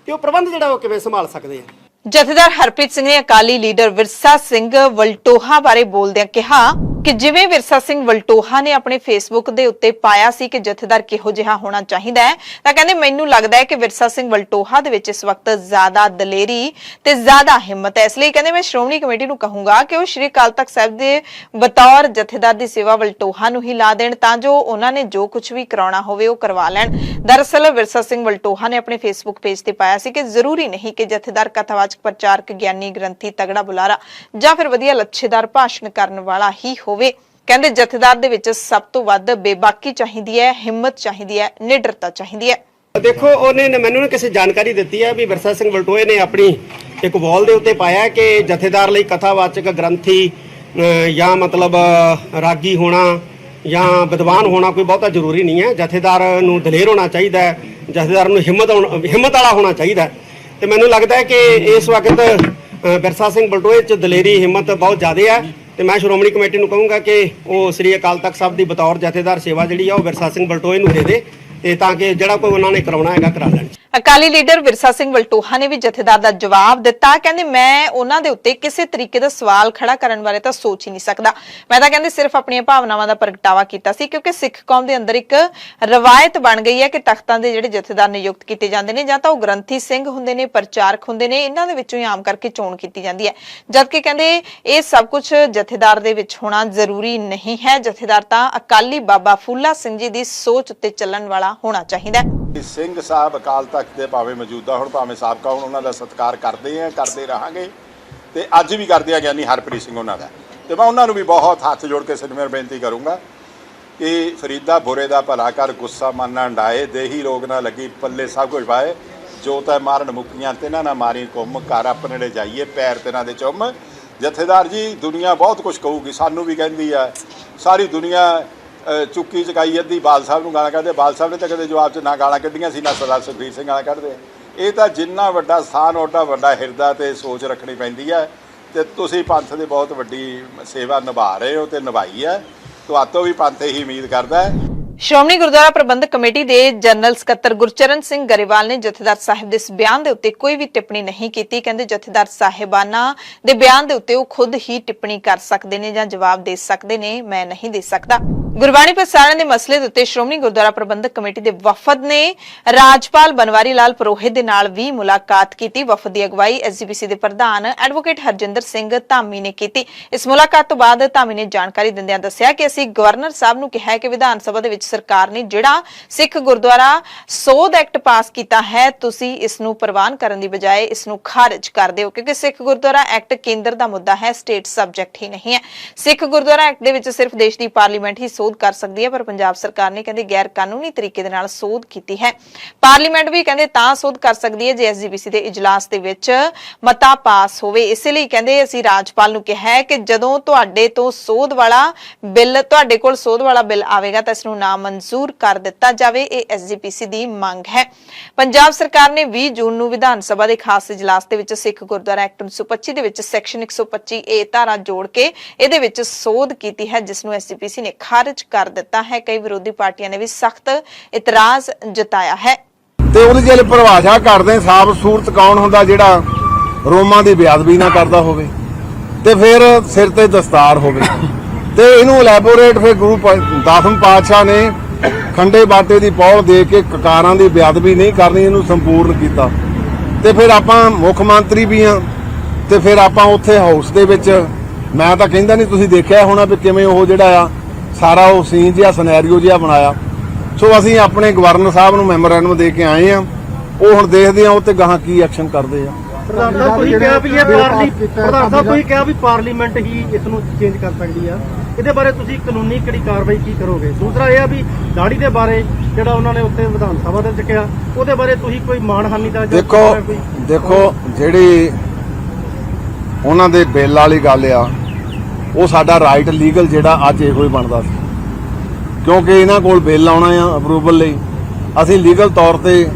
ਤੇ ਉਹ ਪ੍ਰਬੰਧ ਜਿਹੜਾ ਉਹ ਕਿਵੇਂ ਸੰਭਾਲ ਸਕਦੇ ਆ। ਜਥੇਦਾਰ ਹਰਪ੍ਰੀਤ ਸਿੰਘ ਨੇ ਅਕਾਲੀ ਲੀਡਰ ਵਿਰਸਾ ਸਿੰਘ ਵਲਟੋਹਾ ਬਾਰੇ ਬੋਲਦਿਆਂ ਕਿਹਾ ਕਿ ਜਿਵੇਂ ਵਿਰਸਾ ਸਿੰਘ ਵਲਟੋਹਾ ਨੇ ਆਪਣੇ ਫੇਸਬੁੱਕ ਦੇ ਉੱਤੇ ਪਾਇਆ ਸੀ ਕਿ ਜਥੇਦਾਰ ਕਿਹੋ ਜਿਹਾ ਹੋਣਾ ਚਾਹੀਦਾ ਹੈ ਤਾਂ ਕਹਿੰਦੇ ਮੈਨੂੰ ਲੱਗਦਾ ਹੈ ਕਿ ਵਿਰਸਾ ਸਿੰਘ ਵਲਟੋਹਾ ਦੇ ਵਿੱਚ ਇਸ ਵਕਤ ਜ਼ਿਆਦਾ ਦਲੇਰੀ ਤੇ ਜ਼ਿਆਦਾ ਹਿੰਮਤ ਹੈ। ਇਸ ਲਈ ਕਹਿੰਦੇ ਮੈਂ ਸ਼੍ਰੋਮਣੀ ਕਮੇਟੀ ਨੂੰ ਕਹੂੰਗਾ ਕਿ ਉਹ ਸ਼੍ਰੀ ਅਕਾਲ ਤਖਤ ਸਾਹਿਬ ਦੇ ਬਤੌਰ ਜਥੇਦਾਰ ਦੀ ਸੇਵਾ ਵਲਟੋਹਾ ਨੂੰ ਹੀ ਲਾ ਦੇਣ ਤਾਂ ਜੋ ਉਹਨਾਂ ਨੇ ਜੋ ਕੁਝ ਵੀ ਕਰਾਉਣਾ ਹੋਵੇ ਉਹ ਕਰਵਾ ਲੈਣ। ਦਰਅਸਲ ਵਿਰਸਾ ਸਿੰਘ ਵਲਟੋਹਾ ਨੇ ਆਪਣੇ ਫੇਸਬੁੱਕ ਪੇਜ ਤੇ ਪਾਇਆ ਸੀ ਕਿ ਜ਼ਰੂਰੀ ਨਹੀਂ ਕਿ ਜਥੇਦਾਰ ਕਥਾਵਾਚਕ ਪ੍ਰਚਾਰਕ ਗਿਆਨੀ ਗ੍ਰੰਥੀ ਤਗੜਾ ਬੁਲਾਰਾ ਜਾਂ ਫਿਰ ਵਧੀਆ ਲੱਛੇਦਾਰ ਭਾਸ਼ਣ ਕਰਨ ਵਾਲਾ ਹੀ ਹੋਵੇ। ਕਹਿੰਦੇ ਜਥੇਦਾਰ ਦੇ ਵਿੱਚ ਸਭ ਤੋਂ ਵੱਧ ਬੇਬਾਕੀ ਚਾਹੀਦੀ ਹੈ, ਹਿੰਮਤ ਚਾਹੀਦੀ ਹੈ, ਨਿਡਰਤਾ ਚਾਹੀਦੀ ਹੈ। ਦੇਖੋ ਉਹਨੇ ਮੈਨੂੰ ਕਿਸੇ ਜਾਣਕਾਰੀ ਦਿੱਤੀ ਹੈ ਵੀ ਵਿਰਸਾ ਸਿੰਘ ਵਲਟੋਏ ਨੇ ਆਪਣੀ ਇੱਕ ਵਾਲ ਦੇ ਉੱਤੇ ਪਾਇਆ ਕਿ ਜਥੇਦਾਰ ਲਈ ਕਥਾਵਾਚਕ ਗ੍ਰੰਥੀ ਜਾਂ ਮਤਲਬ ਰਾਗੀ ਹੋਣਾ ਜਾਂ ਵਿਦਵਾਨ ਹੋਣਾ ਕੋਈ ਬਹੁਤਾ ਜ਼ਰੂਰੀ ਨਹੀਂ ਹੈ। ਜਥੇਦਾਰ ਨੂੰ ਦਲੇਰ ਹੋਣਾ ਚਾਹੀਦਾ ਹੈ, ਜਥੇਦਾਰ ਨੂੰ ਹਿੰਮਤ ਵਾਲਾ ਹੋਣਾ ਚਾਹੀਦਾ ਹੈ ਤੇ ਮੈਨੂੰ ਲੱਗਦਾ ਹੈ ਕਿ ਇਸ ਵਕਤ ਵਿਰਸਾ ਸਿੰਘ ਵਲਟੋਏ 'ਚ ਦਲੇਰੀ ਹਿੰਮਤ ਬਹੁਤ ਜ਼ਿਆਦਾ ਹੈ ਤੇ ਮੈਂ ਸ਼੍ਰੋਮਣੀ ਕਮੇਟੀ ਨੂੰ ਕਹੂੰਗਾ ਕਿ ਉਹ ਸ੍ਰੀ ਅਕਾਲ ਤਖਤ ਸਾਹਿਬ ਦੀ ਬਤੌਰ ਜਥੇਦਾਰ ਸੇਵਾ ਜਿਹੜੀ ਆ ਉਹ ਵਿਰਸਾ ਸਿੰਘ ਵਲਟੋਏ ਨੂੰ ਦੇ ਦੇ ਤੇ ਤਾਂ ਕਿ ਜਿਹੜਾ ਕੋਈ ਉਹਨਾਂ ਨੇ ਕਰਾਉਣਾ ਹੈਗਾ ਕਰਾ ਲੈਣ। ਅਕਾਲੀ ਲੀਡਰ ਵਿਰਸਾ ਸਿੰਘ ਵਲਟੋਹਾ ਨੇ ਵੀ ਜਥੇਦਾਰ ਦਾ ਜਵਾਬ ਦਿੱਤਾ। ਕਹਿੰਦੇ ਮੈਂ ਉਹਨਾਂ ਦੇ ਉੱਤੇ ਕਿਸੇ ਤਰੀਕੇ ਦਾ ਸਵਾਲ ਖੜਾ ਕਰਨ ਬਾਰੇ ਤਾਂ ਸੋਚ ਹੀ ਨਹੀਂ ਸਕਦਾ। ਮੈਂ ਤਾਂ ਕਹਿੰਦੇ ਸਿਰਫ ਆਪਣੀਆਂ ਭਾਵਨਾਵਾਂ ਦਾ ਪ੍ਰਗਟਾਵਾ ਕੀਤਾ ਸੀ ਕਿਉਂਕਿ ਸਿੱਖ ਕੌਮ ਦੇ ਅੰਦਰ ਇੱਕ ਰਵਾਇਤ ਬਣ ਗਈ ਹੈ ਕਿ ਤਖਤਾਂ ਦੇ ਜਿਹੜੇ ਜਥੇਦਾਰ ਨਿਯੁਕਤ ਕੀਤੇ ਜਾਂਦੇ ਨੇ ਜਾਂ ਤਾਂ ਉਹ ਗ੍ਰੰਥੀ ਸਿੰਘ ਹੁੰਦੇ ਨੇ, ਪ੍ਰਚਾਰਕ ਹੁੰਦੇ ਨੇ, ਇਹਨਾਂ ਦੇ ਵਿੱਚੋਂ ਹੀ ਆਮ ਕਰਕੇ ਚੋਣ ਕੀਤੀ ਜਾਂਦੀ ਹੈ। ਜਦਕਿ ਕਹਿੰਦੇ ਇਹ ਸਭ ਕੁਝ ਜਥੇਦਾਰ ਦੇ ਵਿੱਚ ਹੋਣਾ ਜ਼ਰੂਰੀ ਨਹੀਂ ਹੈ। ਜਥੇਦਾਰ ਤਾਂ ਅਕਾਲੀ ਬਾਬਾ ਫੂਲਾ ਸਿੰਘ ਜੀ ਦੀ ਸੋਚ ਉੱਤੇ ਚੱਲਣ ਵਾਲਾ ਹੋਣਾ ਚਾਹੀਦਾ ਹੈ। ਸਿੰਘ ਸਾਹਿਬ ਅਕਾਲ ਤਖਤ ਦੇ ਭਾਵੇਂ ਮੌਜੂਦਾ ਹੁਣ ਭਾਵੇਂ ਸਾਬਕਾ ਹੁਣ ਉਹਨਾਂ ਦਾ ਸਤਿਕਾਰ ਕਰਦੇ ਆ, ਕਰਦੇ ਰਹਾਂਗੇ ਤੇ ਅੱਜ ਵੀ ਕਰਦੇ ਆ ਗਿਆਨੀ ਹਰਪ੍ਰੀਤ ਸਿੰਘ ਉਹਨਾਂ ਦਾ। ਤੇ ਮੈਂ ਉਹਨਾਂ ਨੂੰ ਵੀ ਬਹੁਤ ਹੱਥ ਜੋੜ ਕੇ ਸਿਰਮੇਰ ਬੇਨਤੀ ਕਰੂੰਗਾ ਕਿ ਫਰੀਦਾ ਬੁਰੇ ਦਾ ਭਲਾ ਕਰ, ਗੁੱਸਾ ਮਨ ਨਾ ਹੰਡਾਏ, ਦੇਹੀ ਰੋਗ ਨਾ ਲੱਗੀ ਪੱਲੇ ਸਭ ਕੁਝ ਪਾਏ, ਜੋ ਤੈ ਮਾਰਨ ਮੁੱਕੀਆਂ ਤਿਨਾਂ ਨਾ ਮਾਰੀ ਘੁੰਮ, ਘਰ ਆਪਣੇ ਲੈ ਜਾਈਏ ਪੈਰ ਤਿਨਾਂ ਦੇ ਚੁੰਮ। ਜਥੇਦਾਰ ਜੀ ਦੁਨੀਆ ਬਹੁਤ ਕੁਝ ਕਹੂਗੀ, ਸਾਨੂੰ ਵੀ ਕਹਿੰਦੀ ਆ, ਸਾਰੀ ਦੁਨੀਆ ਚੁੱਕੀ ਚਕਾਈ ਅੱਧੀ ਬਾਲ ਸਾਹਿਬ ਨੂੰ ਗਾਲਾਂ ਕੱਢਦੇ। ਬਾਲ ਸਾਹਿਬ ਨੇ ਤਾਂ ਕਦੇ ਜਵਾਬ 'ਚ ਨਾ ਗਾਲਾਂ ਕੱਢੀਆਂ ਸੀ, ਨਾ ਸਰਦਾਰ ਸੁਖਬੀਰ ਸਿੰਘ ਗਾਲਾਂ ਕੱਢਦੇ। ਇਹ ਤਾਂ ਜਿੰਨਾ ਵੱਡਾ ਸਥਾਨ ਓਡਾ ਵੱਡਾ ਹਿਰਦਾ ਤੇ ਸੋਚ ਰੱਖਣੀ ਪੈਂਦੀ ਹੈ। ਤੇ ਤੁਸੀਂ ਪੰਥ ਦੀ ਬਹੁਤ ਵੱਡੀ ਸੇਵਾ ਨਿਭਾ ਰਹੇ ਹੋ ਤੇ ਨਿਭਾਈ ਹੈ। ਤੁਹਾਤੋਂ ਵੀ ਪੰਥ ਇਹੀ ਉਮੀਦ ਕਰਦਾ ਹੈ। ਸ਼੍ਰੋਮਣੀ ਗੁਰਦੁਆਰਾ ਪ੍ਰਬੰਧਕ ਕਮੇਟੀ ਦੇ ਜਨਰਲ ਸਕੱਤਰ ਗੁਰਚਰਨ ਸਿੰਘ ਗਰੇਵਾਲ ਨੇ ਜਥੇਦਾਰ ਸਾਹਿਬ ਦੇ ਇਸ ਬਿਆਨ ਦੇ ਉੱਤੇ ਕੋਈ ਵੀ ਟਿੱਪਣੀ ਨਹੀਂ ਕੀਤੀ। ਕਹਿੰਦੇ ਜਥੇਦਾਰ ਸਾਹਿਬਾਨਾਂ ਦੇ ਬਿਆਨ ਦੇ ਉੱਤੇ ਉਹ ਖੁਦ ਹੀ ਟਿੱਪਣੀ ਕਰ ਸਕਦੇ ਨੇ ਜਾਂ ਜਵਾਬ ਦੇ ਸਕਦੇ ਨੇ, ਮੈਂ ਨਹੀਂ ਦੇ ਸਕਦਾ। ਗੁਰਬਾਣੀ ਪ੍ਰਸਾਰਣ ਦੇ ਮਸਲੇ ਦੇ ਉੱਤੇ ਸ਼੍ਰੋਮਣੀ ਗੁਰਦੁਆਰਾ ਪ੍ਰਬੰਧਕ ਕਮੇਟੀ ਦੇ ਵਫਦ ਨੇ ਰਾਜਪਾਲ ਬਨਵਾਰੀ ਲਾਲ ਪੁਰੋਹਿਤ ਦੇ ਨਾਲ ਵੀ ਮੁਲਾਕਾਤ ਕੀਤੀ। ਵਫਦ ਦੀ ਅਗਵਾਈ ਐਸਜੀਪੀਸੀ ਦੇ ਪ੍ਰਧਾਨ ਐਡਵੋਕੇਟ ਹਰਜਿੰਦਰ ਸਿੰਘ ਧਾਮੀ ਨੇ ਕੀਤੀ। ਇਸ ਮੁਲਾਕਾਤ ਤੋਂ ਬਾਅਦ ਧਾਮੀ ਨੇ ਜਾਣਕਾਰੀ ਦਿੰਦਿਆਂ ਦੱਸਿਆ ਕਿ ਅਸੀਂ ਗਵਰਨਰ ਸਾਹਿਬ ਨੂੰ ਕਿਹਾ ਹੈ ਕਿ ਵਿਧਾਨ ਸਭਾ ਦੇ ਵਿੱਚ ਸਰਕਾਰ ਨੇ ਜਿਹੜਾ ਸਿੱਖ ਗੁਰਦੁਆਰਾ ਸੋਧ ਐਕਟ ਪਾਸ ਕੀਤਾ ਹੈ, ਤੁਸੀਂ ਇਸ ਨੂੰ ਪ੍ਰਵਾਨ ਕਰਨ ਦੀ ਬਜਾਏ ਇਸ ਨੂੰ ਖਾਰਜ ਕਰ ਦਿਓ, ਕਿਉਂਕਿ ਸਿੱਖ ਗੁਰਦੁਆਰਾ ਐਕਟ ਕੇਂਦਰ ਦਾ ਮੁੱਦਾ ਹੈ, ਸਟੇਟ ਸਬਜੈਕਟ ਹੀ ਨਹੀਂ ਹੈ। ਸਿੱਖ ਗੁਰਦੁਆਰਾ ਐਕਟ ਦੇ ਵਿੱਚ ਸਿਰਫ ਦੇਸ਼ ਦੀ ਪਾਰਲੀਮੈਂਟ ਹੀ ਸੋਧ ਕਰ ਸਕਦੀ ਹੈ, ਪਰ ਪੰਜਾਬ ਸਰਕਾਰ ਨੇ ਕਹਿੰਦੇ ਗੈਰ ਕਾਨੂੰਨੀ ਤਰੀਕੇ ਦੇ ਨਾਲ ਸੋਧ ਕੀਤੀ ਹੈ। ਪਾਰਲੀਮੈਂਟ ਵੀ ਕਹਿੰਦੇ ਤਾਂ ਸੋਧ ਕਰ ਸਕਦੀ ਹੈ ਜੇ ਐਸਜੀਪੀਸੀ ਦੇ ਇਜਲਾਸ ਦੇ ਵਿੱਚ ਮਤਾ ਪਾਸ ਹੋਵੇ। ਇਸੇ ਲਈ ਕਹਿੰਦੇ ਅਸੀਂ ਰਾਜਪਾਲ ਨੂੰ ਕਿਹਾ ਹੈ ਕਿ ਜਦੋਂ ਤੁਹਾਡੇ ਕੋਲ ਸੋਧ ਵਾਲਾ ਬਿੱਲ ਆਵੇਗਾ ਤਾਂ ਇਸ ਨੂੰ ਨਾ ਮਨਜ਼ੂਰ ਕਰ ਦਿੱਤਾ ਜਾਵੇ। ਇਹ ਐਸਜੀਪੀਸੀ ਦੀ ਮੰਗ ਹੈ। ਪੰਜਾਬ ਸਰਕਾਰ ਨੇ 20 ਜੂਨ ਨੂੰ ਵਿਧਾਨ ਸਭਾ ਦੇ ਖਾਸ ਇਜਲਾਸ ਦੇ ਵਿੱਚ ਸਿੱਖ ਗੁਰਦੁਆਰਾ ਐਕਟ 1925 ਦੇ ਵਿੱਚ ਸੈਕਸ਼ਨ 125A ਧਾਰਾ ਜੋੜ ਕੇ ਇਹਦੇ ਵਿੱਚ ਸੋਧ ਕੀਤੀ ਹੈ, ਜਿਸ ਨੂੰ ਐਸਜੀਪੀਸੀ ਨੇ ਖਾਰਜ ਕਰ ਦਿੱਤਾ ਹੈ। ਕਈ ਵਿਰੋਧੀ ਪਾਰਟੀਆਂ ਨੇ ਵੀ ਸਖਤ ਇਤਰਾਜ਼ ਜਤਾਇਆ ਹੈ। ਤੇ ਉਹਦੀ ਜੇ ਪਰਿਭਾਸ਼ਾ ਕਰਦੇ ਸਾਫ ਸੂਰਤ ਕੌਣ ਹੁੰਦਾ ਜਿਹੜਾ ਰੋਮਾਂ ਦੀ ਬੇਅਦਬੀ ਨਾ ਕਰਦਾ ਹੋਵੇ ਤੇ ਫਿਰ ਸਿਰ ਤੇ ਦਸਤਾਰ ਹੋਵੇ। ਤੇ ਇਹਨੂੰ ਐਲੈਬੋਰੇਟ ਫਿਰ ਗੁਰੂ 10ਵੇਂ ਪਾਤਸ਼ਾਹ ਨੇ ਖੰਡੇ ਬਾਟੇ ਦੀ ਪੌਲ ਦੇ ਕੇ ਕਕਾਰਾਂ ਦੀ ਬੇਅਦਬੀ ਨਹੀਂ ਕਰਨੀ, ਇਹਨੂੰ ਸੰਪੂਰਨ ਕੀਤਾ। ਤੇ ਫਿਰ ਆਪਾਂ ਮੁੱਖ ਮੰਤਰੀ ਵੀ ਆ ਤੇ ਫਿਰ ਆਪਾਂ ਉੱਥੇ ਹਾਊਸ ਦੇ ਵਿੱਚ, ਮੈਂ ਤਾਂ ਕਹਿੰਦਾ ਨਹੀਂ, ਤੁਸੀਂ ਦੇਖਿਆ ਹੋਣਾ ਵੀ ਕਿਵੇਂ ਉਹ ਜਿਹੜਾ ਆ ਸਾਰਾ ਉਹ ਸੀਨ ਜਿਹਾ ਸਿਨੈਰੀਓ ਜਿਹਾ ਬਣਾਇਆ। ਸੋ ਅਸੀਂ ਆਪਣੇ ਗਵਰਨਰ ਸਾਹਿਬ ਨੂੰ ਮੈਮੋਰੈਂਡਮ ਦੇ ਕੇ ਆਏ ਆ, ਉਹ ਹੁਣ ਦੇਖਦੇ ਆ ਉਹ ਤੇ ਗਾਹਾਂ ਕੀ ਐਕਸ਼ਨ ਕਰਦੇ ਆ। ਪ੍ਰਧਾਨ ਸਾਹਿਬ ਤੁਸੀਂ ਕਿਹਾ ਵੀ ਪਾਰਲੀਮੈਂਟ ਹੀ ਇਸ ਨੂੰ ਚੇਂਜ ਕਰ ਸਕਦੀ ਆ, ਇਹਦੇ ਬਾਰੇ ਤੁਸੀਂ ਕਾਨੂੰਨੀ ਕਿਹੜੀ ਕਾਰਵਾਈ ਕੀ ਕਰੋਗੇ? ਦੂਸਰਾ ਇਹ ਆ ਵੀ ਦਾੜੀ ਦੇ ਬਾਰੇ ਜਿਹੜਾ ਉਹਨਾਂ ਨੇ ਉੱਥੇ ਵਿਧਾਨ ਸਭਾ ਦੇ ਚੱਕਿਆ, ਉਹਦੇ ਬਾਰੇ ਤੁਸੀਂ ਕੋਈ ਮਾਣਹਾਨੀ ਦਾ ਦੇਖੋ ਜਿਹੜੀ ਉਹਨਾਂ ਦੇ ਬਿੱਲ ਵਾਲੀ ਗੱਲ ਆ, ਉਹ ਸਾਡਾ ਰਾਈਟ ਲੀਗਲ ਜਿਹੜਾ ਅੱਜ ਇਹੋ ਹੀ ਬਣਦਾ ਸੀ, ਕਿਉਂਕਿ ਇਹਨਾਂ ਕੋਲ ਬਿੱਲ ਆਉਣਾ ਆ ਅਪਰੂਵਲ ਲਈ। ਅਸੀਂ ਲੀਗਲ ਤੌਰ ਤੇ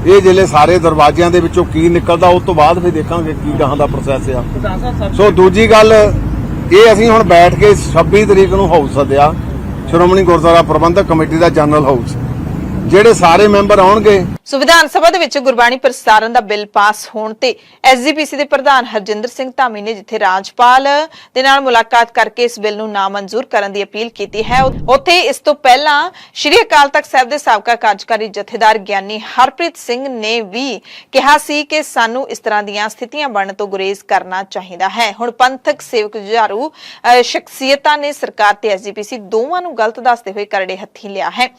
ਇਹ ਜਿਹੜੇ ਸਾਰੇ ਦਰਵਾਜ਼ਿਆਂ ਦੇ ਵਿੱਚੋਂ ਕੀ ਨਿਕਲਦਾ ਉਸ ਤੋਂ ਬਾਅਦ ਫਿਰ ਦੇਖਾਂਗੇ ਕੀ ਗਾਹਾਂ ਦਾ ਪ੍ਰੋਸੈਸ ਆ। ਸੋ ਦੂਜੀ ਗੱਲ ਇਹ, ਅਸੀਂ ਹੁਣ ਬੈਠ ਕੇ 26 ਤਰੀਕ ਨੂੰ ਹਾਊਸ ਸੱਦਿਆ, ਸ਼੍ਰੋਮਣੀ ਗੁਰਦੁਆਰਾ ਪ੍ਰਬੰਧਕ ਕਮੇਟੀ ਦਾ ਜਨਰਲ ਹਾਊਸ, ਜਿਹੜੇ ਸਾਰੇ ਮੈਂਬਰ ਆਉਣਗੇ। ਸੰਵਿਧਾਨ ਸਭਾ ਦੇ ਵਿੱਚ ਗੁਰਬਾਣੀ ਪ੍ਰਸਾਰਣ ਦਾ ਬਿੱਲ ਪਾਸ ਹੋਣ ਤੇ ਐਸਜੀਪੀਸੀ ਦੇ ਪ੍ਰਧਾਨ ਹਰਜਿੰਦਰ ਸਿੰਘ ਧਾਮੀ ਨੇ ਜਿੱਥੇ ਰਾਜਪਾਲ ਦੇ ਨਾਲ ਮੁਲਾਕਾਤ ਕਰਕੇ ਇਸ ਬਿੱਲ ਨੂੰ ਨਾਮਨਜ਼ੂਰ ਕਰਨ ਦੀ ਅਪੀਲ ਕੀਤੀ ਹੈ, ਉੱਥੇ ਇਸ ਤੋਂ ਪਹਿਲਾਂ ਸ਼੍ਰੀ ਅਕਾਲ ਤਖਤ ਸਾਹਿਬ ਦੇ ਸਾਬਕਾ ਕਾਰਜਕਾਰੀ ਜਥੇਦਾਰ ਗਿਆਨੀ ਹਰਪ੍ਰੀਤ ਸਿੰਘ ਨੇ ਵੀ ਕਿਹਾ ਸੀ ਕਿ ਸਾਨੂੰ ਇਸ ਤਰ੍ਹਾਂ ਦੀਆਂ ਸਥਿਤੀਆਂ ਬਣਨ ਤੋਂ ਗੁਰੇਜ਼ ਕਰਨਾ ਚਾਹੀਦਾ ਹੈ। ਹੁਣ ਪੰਥਕ ਸੇਵਕ ਜੁਝਾਰੂ ਸ਼ਖਸੀਅਤਾਂ ਨੇ ਸਰਕਾਰ ਤੇ ਐਸਜੀਪੀਸੀ ਦੋਵਾਂ ਨੂੰ ਗਲਤ ਦੱਸਦੇ ਹੋਏ ਕਰੜੇ ਹੱਥੀਂ ਲਿਆ ਹੈ।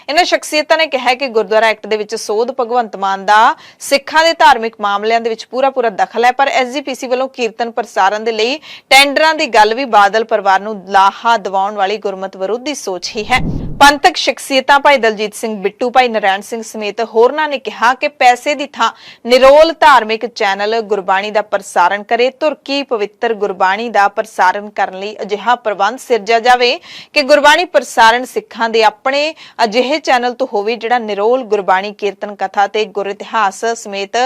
ਇਹਨਾਂ ਸ਼ਖਸੀਅਤਾਂ ਨੇ ਕਿਹਾ ਕਿ ਗੁਰਦੁਆਰਾ ਐਕਟ ਦੇ ਵਿੱਚ ਸੋਧ ਭਗਵੰਤ ਮਾਨ ਦਾ ਸਿੱਖਾਂ ਦੇ ਧਾਰਮਿਕ ਮਾਮਲਿਆਂ ਦੇ ਵਿੱਚ ਪੂਰਾ ਦਖਲ ਹੈ, ਪਰ ਐਸਜੀਪੀਸੀ ਵੱਲੋਂ ਕੀਰਤਨ ਪ੍ਰਸਾਰਣ ਦੇ ਲਈ ਟੈਂਡਰਾਂ ਦੀ ਗੱਲ ਵੀ ਬਾਦਲ ਪਰਿਵਾਰ ਨੂੰ ਲਾਹਾ ਦਿਵਾਉਣ ਵਾਲੀ ਗੁਰਮਤ ਵਿਰੋਧੀ ਸੋਚ ਹੀ ਹੈ। ਪੰਥਕ ਸ਼ਖਸੀਅਤਾਂ ਭਾਈ ਦਲਜੀਤ ਸਿੰਘ ਬਿੱਟੂ, ਭਾਈ ਨਰਾਇਣ ਸਿੰਘ ਸਮੇਤ ਹੋਰਨਾਂ ਨੇ ਕਿਹਾ ਕਿ ਪੈਸੇ ਦੀ ਥਾਂ ਨਿਰੋਲ ਧਾਰਮਿਕ ਚੈਨਲ ਗੁਰਬਾਣੀ ਦਾ ਪ੍ਰਸਾਰਣ ਕਰੇ। ਤੁਰਕੀ ਪਵਿੱਤਰ ਗੁਰਬਾਣੀ ਦਾ ਪ੍ਰਸਾਰਣ ਕਰਨ ਲਈ ਅਜਿਹਾ ਪ੍ਰਬੰਧ ਸਿਰਜਿਆ ਜਾਵੇ ਕਿ ਗੁਰਬਾਣੀ ਪ੍ਰਸਾਰਣ ਸਿੱਖਾਂ ਦੇ ਆਪਣੇ ਅਜਿਹੇ ਚੈਨਲ ਤੋਂ ਹੋਵੇ ਜਿਹੜਾ ਨਿਰੋਲ ਗੁਰਬਾਣੀ ਕੀਰਤਨ ਕਥਾ ਤੇ ਗੁਰ ਇਤਿਹਾਸ ਸਮੇਤ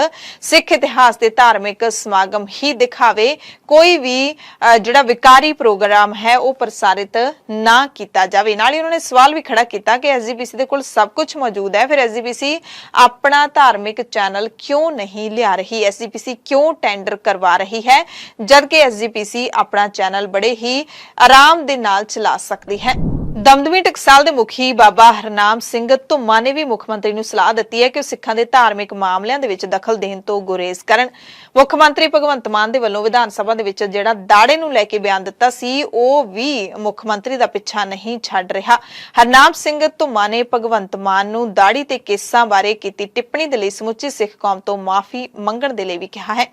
ਸਿੱਖ ਇਤਿਹਾਸ ਦੇ ਧਾਰਮਿਕ ਸਮਾਗਮ ਹੀ ਦਿਖਾਵੇ। ਕੋਈ ਵੀ ਜਿਹੜਾ ਵਿਕਾਰੀ ਪ੍ਰੋਗਰਾਮ ਹੈ ਉਹ ਪ੍ਰਸਾਰਿਤ ਨਾ ਕੀਤਾ ਜਾਵੇ। ਨਾਲ ਹੀ ਉਹਨਾਂ ਨੇ ਸਵਾਲ ਵੀ ਖੜਾ ਕੀਤਾ ਕਿ ਐਸਜੀਪੀਸੀ ਦੇ ਕੋਲ ਸਭ ਕੁਝ ਮੌਜੂਦ ਹੈ, ਫਿਰ ਐਸਜੀਪੀਸੀ ਆਪਣਾ ਧਾਰਮਿਕ ਚੈਨਲ ਕਿਉਂ ਨਹੀਂ ਲਿਆ ਰਹੀ? ਐਸਜੀਪੀਸੀ ਕਿਉਂ ਟੈਂਡਰ ਕਰਵਾ ਰਹੀ ਹੈ ਜਦਕਿ ਐਸਜੀਪੀਸੀ ਆਪਣਾ ਚੈਨਲ ਬੜੇ ਹੀ ਆਰਾਮ ਦੇ ਨਾਲ ਚਲਾ ਸਕਦੀ ਹੈ। ਦਮਦਮੀ ਟਕਸਾਲ ਦੇ ਮੁਖੀ ਬਾਬਾ ਹਰਨਾਮ ਸਿੰਘ ਧੁੰਮਾ ਨੇ ਵੀ ਮੁੱਖ ਮੰਤਰੀ ਨੂੰ ਸਲਾਹ ਦਿੱਤੀ ਹੈ ਕਿ ਉਹ ਸਿੱਖਾਂ ਦੇ ਧਾਰਮਿਕ ਮਾਮਲਿਆਂ ਦੇ ਵਿੱਚ ਦਖਲ ਦੇਣ ਤੋਂ ਗੁਰੇਜ਼ ਕਰਨ। ਮੁੱਖ ਮੰਤਰੀ ਭਗਵੰਤ ਮਾਨ ਦੇ ਵੱਲੋਂ ਵਿਧਾਨ ਸਭਾ ਦੇ ਵਿੱਚ ਜਿਹੜਾ ਦਾੜੇ ਨੂੰ ਲੈ ਕੇ ਬਿਆਨ ਦਿੱਤਾ ਸੀ, ਉਹ ਵੀ ਮੁੱਖ ਮੰਤਰੀ ਦਾ ਪਿੱਛਾ ਨਹੀਂ ਛੱਡ ਰਿਹਾ। ਹਰਨਾਮ ਸਿੰਘ ਧੁੰਮਾ ਨੇ ਭਗਵੰਤ ਮਾਨ ਨੂੰ ਦਾੜੀ ਤੇ ਕੇਸਾਂ ਬਾਰੇ ਕੀਤੀ ਟਿੱਪਣੀ ਦੇ ਲਈ ਸਮੁੱਚੀ ਸਿੱਖ ਕੌਮ ਤੋਂ ਮਾਫੀ ਮੰਗਣ ਦੇ ਲਈ ਵੀ ਕਿਹਾ ਹੈ।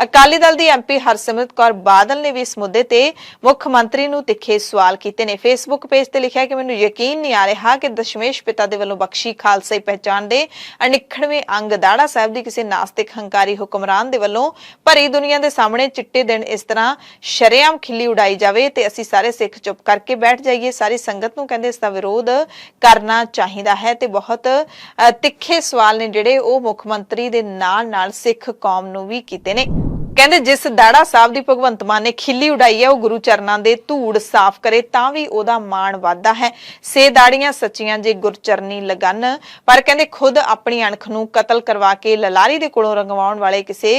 ਅਕਾਲੀ ਦਲ ਦੀ ਐਮਪੀ ਹਰਸਿਮਰਤ ਕੌਰ ਬਾਦਲ ਨੇ ਵੀ ਇਸ ਮੁੱਦੇ ਤੇ ਮੁੱਖ ਮੰਤਰੀ ਨੂੰ ਤਿੱਖੇ ਸਵਾਲ ਕੀਤੇ ਨੇ। ਫੇਸਬੁੱਕ ਪੇਜ ਤੇ ਲਿਖਿਆ ਕਿ ਮੈਨੂੰ ਯਕੀਨ ਨਹੀਂ ਆ ਰਿਹਾ ਕਿ ਦਸ਼ਮੇਸ਼ ਪਿਤਾ ਦੇ ਵੱਲੋਂ ਬਖਸ਼ੀ ਖਾਲਸਾਈ ਪਹਿਚਾਣ ਦੇ ਅਨਿੱਖੜਵੇਂ ਅੰਗ ਦਾੜਾ ਸਾਹਿਬ ਦੀ ਕਿਸੇ ਨਾਸਤਿਕ ਹੰਕਾਰੀ ਹੁਕਮਰਾਨ ਦੇ ਵੱਲੋਂ ਭਰੀ ਦੁਨੀਆ ਦੇ ਸਾਹਮਣੇ ਚਿੱਟੇ ਦਿਨ ਇਸ ਤਰ੍ਹਾਂ ਸ਼ਰੇਆਮ ਖਿੱਲੀ ਉਡਾਈ ਜਾਵੇ ਤੇ ਅਸੀਂ ਸਾਰੇ ਸਿੱਖ ਚੁੱਪ ਕਰਕੇ ਬੈਠ ਜਾਈਏ। ਸਾਰੀ ਸੰਗਤ ਨੂੰ ਕਹਿੰਦੇ ਇਸ ਦਾ ਵਿਰੋਧ ਕਰਨਾ ਚਾਹੀਦਾ ਹੈ ਤੇ ਬਹੁਤ ਤਿੱਖੇ ਸਵਾਲ ਨੇ ਜਿਹੜੇ ਉਹ ਮੁੱਖ ਮੰਤਰੀ ਦੇ ਨਾਲ ਸਿੱਖ ਕੌਮ ਨੂੰ ਵੀ ਕੀਤੇ ਨੇ। ਕਹਿੰਦੇ ਜਿਸ ਦਾੜਾ ਸਾਹਿਬ ਦੀ ਭਗਵੰਤ ਮਾਨ ਨੇ ਖਿੱਲੀ ਉਡਾਈ ਹੈ ਉਹ ਗੁਰੂ ਚਰਨਾਂ ਦੇ ਧੂੜ ਸਾਫ਼ ਕਰੇ ਤਾਂ ਵੀ ਉਹਦਾ ਮਾਣ ਵੱਧਦਾ ਹੈ। ਸੇ ਦਾੜੀਆਂ ਸੱਚੀਆਂ ਜੇ ਗੁਰਚਰਨੀ ਲਗਨ, ਪਰ ਕਹਿੰਦੇ ਖੁਦ ਆਪਣੀ ਅਣਖ ਨੂੰ ਕਤਲ ਕਰਵਾ ਕੇ ਲਲਾਰੀ ਦੇ ਕੋਲੋਂ ਰੰਗਵਾਉਣ ਵਾਲੇ ਕਿਸੇ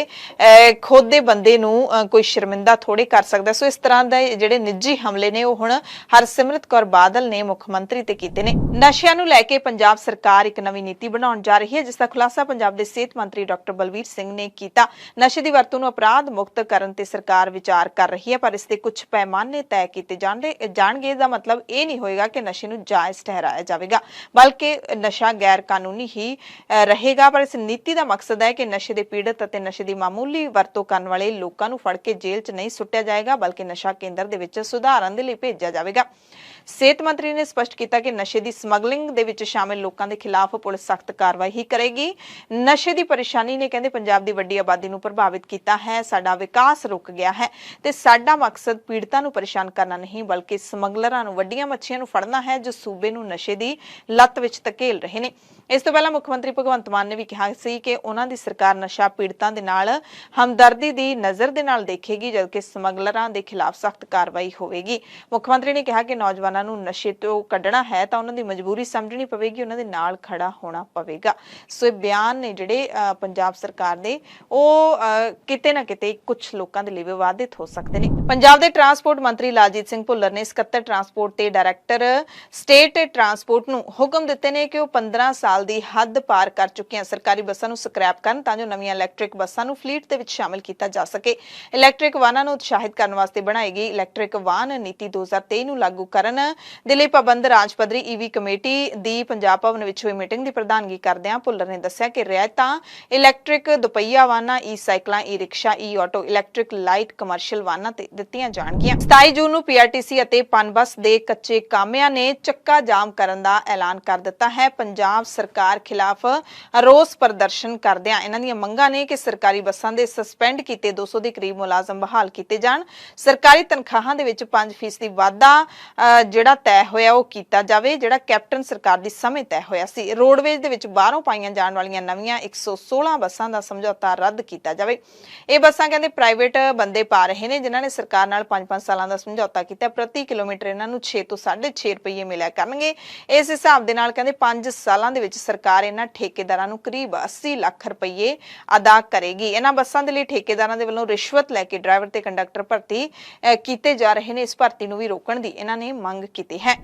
ਖੁਦ ਦੇ ਬੰਦੇ ਨੂੰ ਕੋਈ ਸ਼ਰਮਿੰਦਾ ਥੋੜੇ ਕਰ ਸਕਦਾ। ਸੋ ਇਸ ਤਰ੍ਹਾਂ ਦੇ ਜਿਹੜੇ ਨਿੱਜੀ ਹਮਲੇ ਨੇ ਉਹ ਹੁਣ ਹਰਸਿਮਰਤ ਕੌਰ ਬਾਦਲ ਨੇ ਮੁੱਖ ਮੰਤਰੀ ਤੇ ਕੀਤੇ ਨੇ। ਨਸ਼ਿਆਂ ਨੂੰ ਲੈ ਕੇ ਪੰਜਾਬ ਸਰਕਾਰ ਇੱਕ ਨਵੀਂ ਨੀਤੀ ਬਣਾਉਣ ਜਾ ਰਹੀ ਹੈ, ਜਿਸ ਦਾ ਖੁਲਾਸਾ ਪੰਜਾਬ ਦੇ ਸਿਹਤ ਮੰਤਰੀ ਡਾਕਟਰ ਬਲਵੀਰ ਸਿੰਘ ਨੇ ਕੀਤਾ। ਨਸ਼ੇ ਦੀ ਵਰਤੋਂ ਨੂੰ ਅਪਰਾਧ ਮੁਕਤ ਕਰਨ ਤੇ ਸਰਕਾਰ ਵਿਚਾਰ ਕਰ ਰਹੀ ਹੈ, ਪਰ ਇਸ ਦੇ ਕੁਝ ਪੈਮਾਨੇ ਤੈਅ ਕੀਤੇ ਜਾਣਗੇ। ਦਾ ਮਤਲਬ ਇਹ ਨਹੀਂ ਹੋਏਗਾ ਕਿ ਨਸ਼ੇ ਨੂੰ ਜਾਇਜ਼ ਠਹਿਰਾਇਆ ਜਾਵੇਗਾ, ਬਲਕਿ ਨਸ਼ਾ ਗੈਰ ਕਾਨੂੰਨੀ ਹੀ ਰਹੇਗਾ। ਪਰ ਇਸ ਨੀਤੀ ਦਾ ਮਕਸਦ ਹੈ ਕਿ ਨਸ਼ੇ ਦੇ ਪੀੜਤ ਅਤੇ ਨਸ਼ੇ ਦੀ ਮਾਮੂਲੀ ਵਰਤੋਂ ਕਰਨ ਵਾਲੇ ਲੋਕਾਂ ਨੂੰ ਫੜ ਕੇ ਜੇਲ੍ਹ 'ਚ ਨਹੀਂ ਸੁੱਟਿਆ ਜਾਏਗਾ, ਬਲਕਿ ਨਸ਼ਾ ਕੇਂਦਰ ਦੇ ਵਿੱਚ ਸੁਧਾਰਨ ਦੇ ਲਈ ਭੇਜਿਆ ਜਾਵੇਗਾ। ਸਿਹਤ ਮੰਤਰੀ ਨੇ ਸਪਸ਼ਟ ਕੀਤਾ ਕਿ ਨਸ਼ੇ ਦੀ ਸਮਗਲਿੰਗ ਦੇ ਵਿੱਚ ਸ਼ਾਮਿਲ ਲੋਕਾਂ ਦੇ ਖਿਲਾਫ ਪੁਲਿਸ ਸਖਤ ਕਾਰਵਾਈ ਹੀ ਕਰੇਗੀ। ਨਸ਼ੇ ਦੀ ਪਰੇਸ਼ਾਨੀ ਨੇ ਕਹਿੰਦੇ ਪੰਜਾਬ ਦੀ ਵੱਡੀ ਆਬਾਦੀ ਨੂੰ ਪ੍ਰਭਾਵਿਤ ਕੀਤਾ ਹੈ, ਸਾਡਾ ਵਿਕਾਸ ਰੁਕ ਗਿਆ ਹੈ ਤੇ ਸਾਡਾ ਮਕਸਦ ਪੀੜਤਾਂ ਨੂੰ ਪਰੇਸ਼ਾਨ ਕਰਨਾ ਨਹੀਂ, ਬਲਕਿ ਸਮਗਲਰਾਂ ਨੂੰ, ਵੱਡੀਆਂ ਮੱਛੀਆਂ ਨੂੰ ਫੜਨਾ ਹੈ ਜੋ ਸੂਬੇ ਨੂੰ ਨਸ਼ੇ ਦੀ ਲੱਤ ਵਿੱਚ ਧਕੇਲ ਰਹੇ ਨੇ। ਇਸ ਤੋਂ ਪਹਿਲਾਂ ਮੁੱਖ ਮੰਤਰੀ ਭਗਵੰਤ ਮਾਨ ਨੇ ਵੀ ਕਿਹਾ ਸੀ ਕਿ ਉਹਨਾਂ ਦੀ ਸਰਕਾਰ ਨਸ਼ਾ ਪੀੜਤਾਂ ਦੇ ਨਾਲ ਹਮਦਰਦੀ ਦੀ ਨਜ਼ਰ ਦੇ ਨਾਲ ਦੇਖੇਗੀ, ਜਦਕਿ ਸਮਗਲਰਾਂ ਦੇ ਖਿਲਾਫ ਸਖਤ ਕਾਰਵਾਈ ਹੋਵੇਗੀ। ਮੁੱਖ ਮੰਤਰੀ ਨੇ ਕਿਹਾ ਕਿ ਨੌਜਵਾਨਾਂ ਨੂੰ ਨਸ਼ੇ ਤੋਂ ਕੱਢਣਾ ਹੈ ਤਾਂ ਉਹਨਾਂ ਦੀ ਮਜਬੂਰੀ ਸਮਝਣੀ ਪਵੇਗੀ, ਉਹਨਾਂ ਦੇ ਨਾਲ ਖੜਾ ਹੋਣਾ ਪਵੇਗਾ। ਸੋ ਇਹ ਬਿਆਨ ਨੇ ਜਿਹੜੇ ਪੰਜਾਬ ਸਰਕਾਰ ਦੇ ਉਹ ਕਿਤੇ ਨਾ ਕਿਤੇ ਕੁਝ ਲੋਕਾਂ ਦੇ ਲਈ ਵਿਵਾਦਿਤ ਹੋ ਸਕਦੇ ਨੇ। ਪੰਜਾਬ ਦੇ ਟਰਾਂਸਪੋਰਟ ਮੰਤਰੀ ਲਾਲਜੀਤ ਸਿੰਘ ਭੁੱਲਰ ਨੇ ਸਕੱਤਰ ਟਰਾਂਸਪੋਰਟ ਤੇ ਡਾਇਰੈਕਟਰ ਸਟੇਟ ਟਰਾਂਸਪੋਰਟ ਨੂੰ ਹੁਕਮ ਦਿੱਤੇ ਨੇ ਕਿ ਉਹ 15 ਸਾਲ ਦੀ ਹੱਦ ਪਾਰ ਕਰ ਚੁੱਕੀਆਂ ਸਰਕਾਰੀ ਬੱਸਾਂ ਨੂੰ ਸਕ੍ਰੈਪ ਕਰਨ ਤਾਂ ਜੋ ਨਵੀਆਂ ਇਲੈਕਟ੍ਰਿਕ ਬੱਸਾਂ ਨੂੰ ਫਲੀਟ ਦੇ ਵਿੱਚ ਸ਼ਾਮਿਲ ਕੀਤਾ ਜਾ ਸਕੇ। ਇਲੈਕਟ੍ਰਿਕ ਵਾਹਨਾਂ ਨੂੰ ਉਤਸ਼ਾਹਿਤ ਕਰਨ ਵਾਸਤੇ ਬਣਾਈ ਗਈ ਇਲੈਕਟ੍ਰਿਕ ਵਾਹਨ ਨੀਤੀ 2023 ਨੂੰ ਲਾਗੂ ਕਰਨ ਦੇ ਲਈ ਪਾਬੰਦ ਰਾਜ ਪੱਧਰੀ ਈਵੀ ਕਮੇਟੀ ਦੀ ਪੰਜਾਬ ਭਵਨ ਵਿੱਚ ਹੋਈ ਮੀਟਿੰਗ ਦੀ ਪ੍ਰਧਾਨਗੀ ਕਰਦਿਆਂ ਭੁੱਲਰ ਨੇ ਦੱਸਿਆ ਕਿ ਰਿਆਇਤਾਂ ਇਲੈਕਟ੍ਰਿਕ ਦੁਪਹੀਆ ਵਾਹਨਾਂ, ਈ ਸਾਈਕਲਾਂ, ਈ ਰਿਕਸ਼ਾ, ਈ ਆਟੋ, ਇਲੈਕਟ੍ਰਿਕ ਲਾਈਟ ਕਮਰਸ਼ੀਅਲ ਵਾਹਨਾਂ ਤੇ ਦਿੱਤੀਆਂ ਜਾਣਗੀਆਂ। 27 ਜੂਨ ਨੂੰ ਪੀਆਰਟੀਸੀ ਅਤੇ ਪਨਬਸ ਦੇ ਕੱਚੇ ਕਾਮਿਆਂ ਨੇ ਚੱਕਾ ਜਾਮ ਕਰਨ ਦਾ ਐਲਾਨ ਕਰ ਦਿੱਤਾ ਹੈ। ਪੰਜਾਬ ਸਰਕਾਰ ਖਿਲਾਫ ਰੋਸ ਪ੍ਰਦਰਸ਼ਨ ਕਰਦਿਆਂ ਇਹਨਾਂ ਦੀਆਂ ਮੰਗਾਂ ਨੇ ਕਿ ਸਰਕਾਰੀ ਬੱਸਾਂ ਦੇ ਸਸਪੈਂਡ ਕੀਤੇ 200 ਦੇ ਕਰੀਬ ਮੁਲਾਜ਼ਮ ਬਹਾਲ ਕੀਤੇ ਜਾਣ, ਸਰਕਾਰੀ ਤਨਖਾਹਾਂ ਦੇ ਵਿੱਚ 5% ਵਾਧਾ ਜਿਹੜਾ ਤੈਅ ਹੋਇਆ ਉਹ ਕੀਤਾ ਜਾਵੇ, ਜਿਹੜਾ ਕੈਪਟਨ ਸਰਕਾਰ ਦੀ ਸਮੇਂ ਤੈਅ ਹੋਇਆ ਸੀ। ਰੋਡਵੇਜ਼ ਦੇ ਵਿੱਚ ਬਾਹਰੋਂ ਪਾਈਆਂ ਜਾਣ ਵਾਲੀਆਂ ਨਵੀਆਂ 116 ਬੱਸਾਂ ਦਾ ਸਮਝੌਤਾ ਰੱਦ ਕੀਤਾ ਜਾਵੇ। ਇਹ ਬੱਸਾਂ ਕਹਿੰਦੇ ਪ੍ਰਾਈਵੇਟ ਬੰਦੇ ਪਾ ਰਹੇ ਨੇ ਜਿਨ੍ਹਾਂ ਨੇ ਸਰਕਾਰ ਨਾਲ 5-5 ਸਾਲਾਂ ਦਾ ਸਮਝੌਤਾ ਕੀਤਾ। ਪ੍ਰਤੀ ਕਿਲੋਮੀਟਰ ਇਹਨਾਂ ਨੂੰ 6 ਤੋਂ 6.5 ਰੁਪਏ ਮਿਲਿਆ ਕਰਨਗੇ। ਇਸ ਹਿਸਾਬ ਦੇ ਨਾਲ ਕਹਿੰਦੇ 5 ਸਾਲਾਂ ਦੇ ਵਿੱਚ ਸਰਕਾਰ ਇਹਨਾਂ ਠੇਕੇਦਾਰਾਂ ਨੂੰ ਕਰੀਬ 80 ਲੱਖ ਰੁਪਏ ਅਦਾ ਕਰੇਗੀ। ਇਹਨਾਂ ਬੱਸਾਂ ਦੇ ਲਈ ਠੇਕੇਦਾਰਾਂ ਦੇ ਵੱਲੋਂ ਰਿਸ਼ਵਤ ਲੈ ਕੇ ਡਰਾਈਵਰ ਤੇ ਕੰਡਕਟਰ ਭਰਤੀ ਕੀਤੇ ਜਾ ਰਹੇ ਨੇ। ਇਸ ਭਰਤੀ ਨੂੰ ਵੀ ਰੋਕਣ ਦੀ ਇਹਨਾਂ ਨੇ ਮੰਗ ਕੀਤੀ ਹੈ।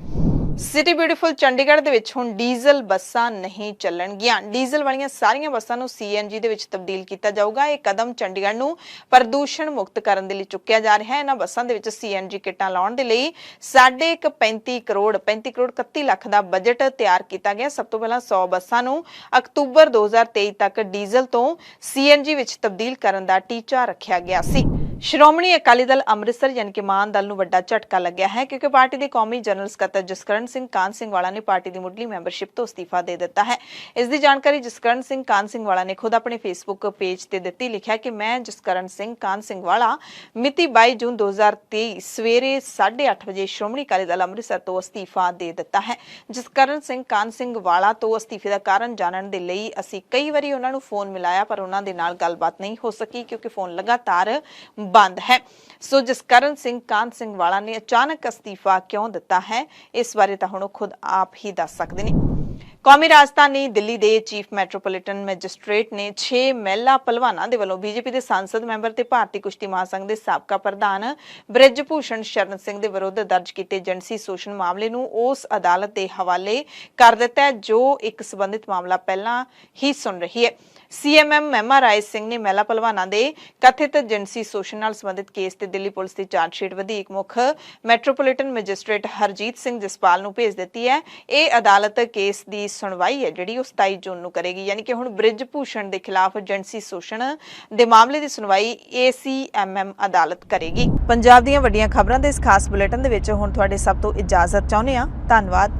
ਸਿਟੀ ਬਿਊਟੀਫੁਲ ਚੰਡੀਗੜ੍ਹ ਦੇ ਵਿੱਚ ਹੁਣ ਡੀਜ਼ਲ ਬੱਸਾਂ ਨਹੀਂ ਚੱਲਣਗੀਆਂ। ਡੀਜ਼ਲ ਵਾਲੀਆਂ ਸਾਰੀਆਂ ਬੱਸਾਂ ਨੂੰ ਸੀਐਨਜੀ ਦੇ ਵਿੱਚ ਤਬਦੀਲ ਕੀਤਾ ਜਾਊਗਾ। ਇਹ ਕਦਮ ਚੰਡੀਗੜ੍ਹ ਨੂੰ ਪ੍ਰਦੂਸ਼ਣ ਮੁਕਤ ਕਰਨ ਦੇ ਲਈ ਚੁੱਕਿਆ ਜਾ ਰਿਹਾ ਹੈ। ਇਹਨਾਂ ਬੱਸਾਂ ਦੇ ਵਿੱਚ ਸੀਐਨਜੀ ਕਿੱਟਾਂ ਲਾਉਣ ਦੇ ਲਈ 35 ਕਰੋੜ 31 ਲੱਖ ਦਾ ਬਜਟ ਤਿਆਰ ਕੀਤਾ ਗਿਆ। ਸਭ ਤੋਂ ਪਹਿਲਾਂ 100 ਬੱਸਾਂ ਨੂੰ ਅਕਤੂਬਰ 2023 ਤੱਕ ਡੀਜ਼ਲ ਤੋਂ ਸੀਐਨਜੀ ਵਿੱਚ ਤਬਦੀਲ ਕਰਨ ਦਾ ਟੀਚਾ ਰੱਖਿਆ ਗਿਆ ਸੀ। ਸ਼੍ਰੋਮਣੀ ਅਕਾਲੀ ਦਲ ਅੰਮ੍ਰਿਤਸਰ ਯਾਨੀ ਕਿ ਮਾਨ ਦਲ ਨੂੰ ਵੱਡਾ ਝਟਕਾ ਲੱਗਿਆ ਹੈ ਕਿਉਂਕਿ ਪਾਰਟੀ ਦੇ ਕੌਮੀ ਜਨਰਲ ਸਕੱਤਰ ਜਸਕਰਨ ਸਿੰਘ ਕਾਨ ਸਿੰਘ ਵਾਲਾ ਨੇ ਪਾਰਟੀ ਦੀ ਮੁੱਢਲੀ ਮੈਂਬਰਸ਼ਿਪ ਤੋਂ ਅਸਤੀਫਾ ਦੇ ਦਿੱਤਾ ਹੈ। ਇਸ ਦੀ ਜਾਣਕਾਰੀ ਜਸਕਰਨ ਸਿੰਘ ਕਾਨ ਸਿੰਘ ਵਾਲਾ ਨੇ ਖੁਦ ਆਪਣੇ ਫੇਸਬੁੱਕ ਪੇਜ ਤੇ ਦਿੱਤੀ। ਲਿਖਿਆ ਕਿ ਮੈਂ ਜਸਕਰਨ ਸਿੰਘ ਕਾਨ ਸਿੰਘ ਵਾਲਾ ਮਿਤੀ 22 ਜੂਨ 2023 ਸਵੇਰੇ 8:30 ਵਜੇ ਸ਼੍ਰੋਮਣੀ ਅਕਾਲੀ ਦਲ ਅੰਮ੍ਰਿਤਸਰ ਤੋਂ ਅਸਤੀਫਾ ਦੇ ਦਿੱਤਾ ਹੈ। ਜਸਕਰਨ ਸਿੰਘ ਕਾਨ ਸਿੰਘ ਵਾਲਾ ਤੋਂ ਅਸਤੀਫੇ ਦਾ ਕਾਰਨ ਜਾਣਨ ਦੇ ਲਈ ਅਸੀਂ ਕਈ ਵਾਰੀ ਉਹਨਾਂ ਨੂੰ ਫੋਨ ਮਿਲਾਇਆ ਪਰ ਉਹਨਾਂ ਦੇ ਨਾਲ ਗੱਲਬਾਤ ਨਹੀਂ ਹੋ ਸਕੀ ਕਿਉਂਕਿ ਫੋਨ ਲਗਾਤਾਰ ਬੰਦ ਹੈ। ਸੋ ਜਸਕਰਨ ਸਿੰਘ ਕਾਨ ਸਿੰਘ ਵਾਲਾ ਨੇ ਅਚਾਨਕ ਅਸਤੀਫਾ ਕਿਉਂ ਦਿੱਤਾ ਹੈ ਇਸ ਬਾਰੇ ਤਾਂ ਹੁਣ ਉਹ ਖੁਦ ਆਪ ਹੀ ਦੱਸ ਸਕਦੇ ਨੇ। ਕੌਮੀ ਰਾਜਧਾਨੀ ਦਿੱਲੀ ਦੇ ਚੀਫ ਮੈਟਰੋਪੋਲੀਟਨ ਮੈਜਿਸਟ੍ਰੇਟ ਨੇ 6 ਮਹਿਲਾ ਪਹਿਲਵਾਨਾਂ ਦੇ ਵੱਲੋਂ ਬੀਜੇਪੀ ਦੇ ਸੰਸਦ ਮੈਂਬਰ ਤੇ ਭਾਰਤੀ ਕੁਸ਼ਤੀ ਮਹਾਸੰਘ ਦੇ ਸਾਬਕਾ ਪ੍ਰਧਾਨ ਬ੍ਰਿਜ ਭੂਸ਼ਣ ਸ਼ਰਨ ਸਿੰਘ ਦੇ ਵਿਰੁੱਧ ਦਰਜ ਕੀਤੇ ਜਿਣਸੀ ਸ਼ੋਸ਼ਣ ਮਾਮਲੇ ਨੂੰ ਉਸ ਅਦਾਲਤ ਦੇ ਹਵਾਲੇ ਕਰ ਦਿੱਤਾ ਹੈ ਜੋ ਇੱਕ ਸਬੰਧਿਤ ਮਾਮਲਾ ਪਹਿਲਾਂ ਹੀ ਸੁਣ ਰਹੀ ਹੈ। ਸੀਐਮਐਮ ਮਹਿਮਾ ਰਾਏ ਸਿੰਘ ਨੇ ਮਹਿਲਾ ਪਹਿਲਵਾਨਾਂ ਦੇ ਕਥਿਤ ਜਿਣਸੀ ਸ਼ੋਸ਼ਣ ਨਾਲ ਸੰਬੰਧਿਤ ਕੇਸ ਤੇ ਦਿੱਲੀ ਪੁਲਿਸ ਦੀ ਚਾਰਜਸ਼ੀਟ ਵਧੀਕ ਮੁੱਖ ਮੈਟਰੋਪੋਲੀਟਨ ਮੈਜਿਸਟ੍ਰੇਟ ਹਰਜੀਤ ਸਿੰਘ ਜਸਪਾਲ ਨੂੰ ਭੇਜ ਦਿੱਤੀ ਹੈ। ਇਹ ਅਦਾਲਤ ਕੇਸ ਦੀ ਸੁਣਵਾਈ ਹੈ ਜਿਹੜੀ ਉਹ 27 ਜੂਨ ਨੂੰ ਕਰੇਗੀ, ਯਾਨੀ ਕਿ ਹੁਣ ਬ੍ਰਿਜ ਭੂਸ਼ਣ ਦੇ ਖਿਲਾਫ ਜਿਣਸੀ ਸ਼ੋਸ਼ਣ ਦੇ ਮਾਮਲੇ ਦੀ ਸੁਣਵਾਈ ACMM ਅਦਾਲਤ ਕਰੇਗੀ। ਪੰਜਾਬ ਦੀਆਂ ਵੱਡੀਆਂ ਖਬਰਾਂ ਦੇ ਇਸ ਖਾਸ ਬੁਲੇਟਿਨ ਦੇ ਵਿੱਚ ਹੁਣ ਤੁਹਾਡੇ ਸਭ ਤੋਂ ਇਜਾਜ਼ਤ ਚਾਹੁੰਦੇ ਹਾਂ। ਧੰਨਵਾਦ।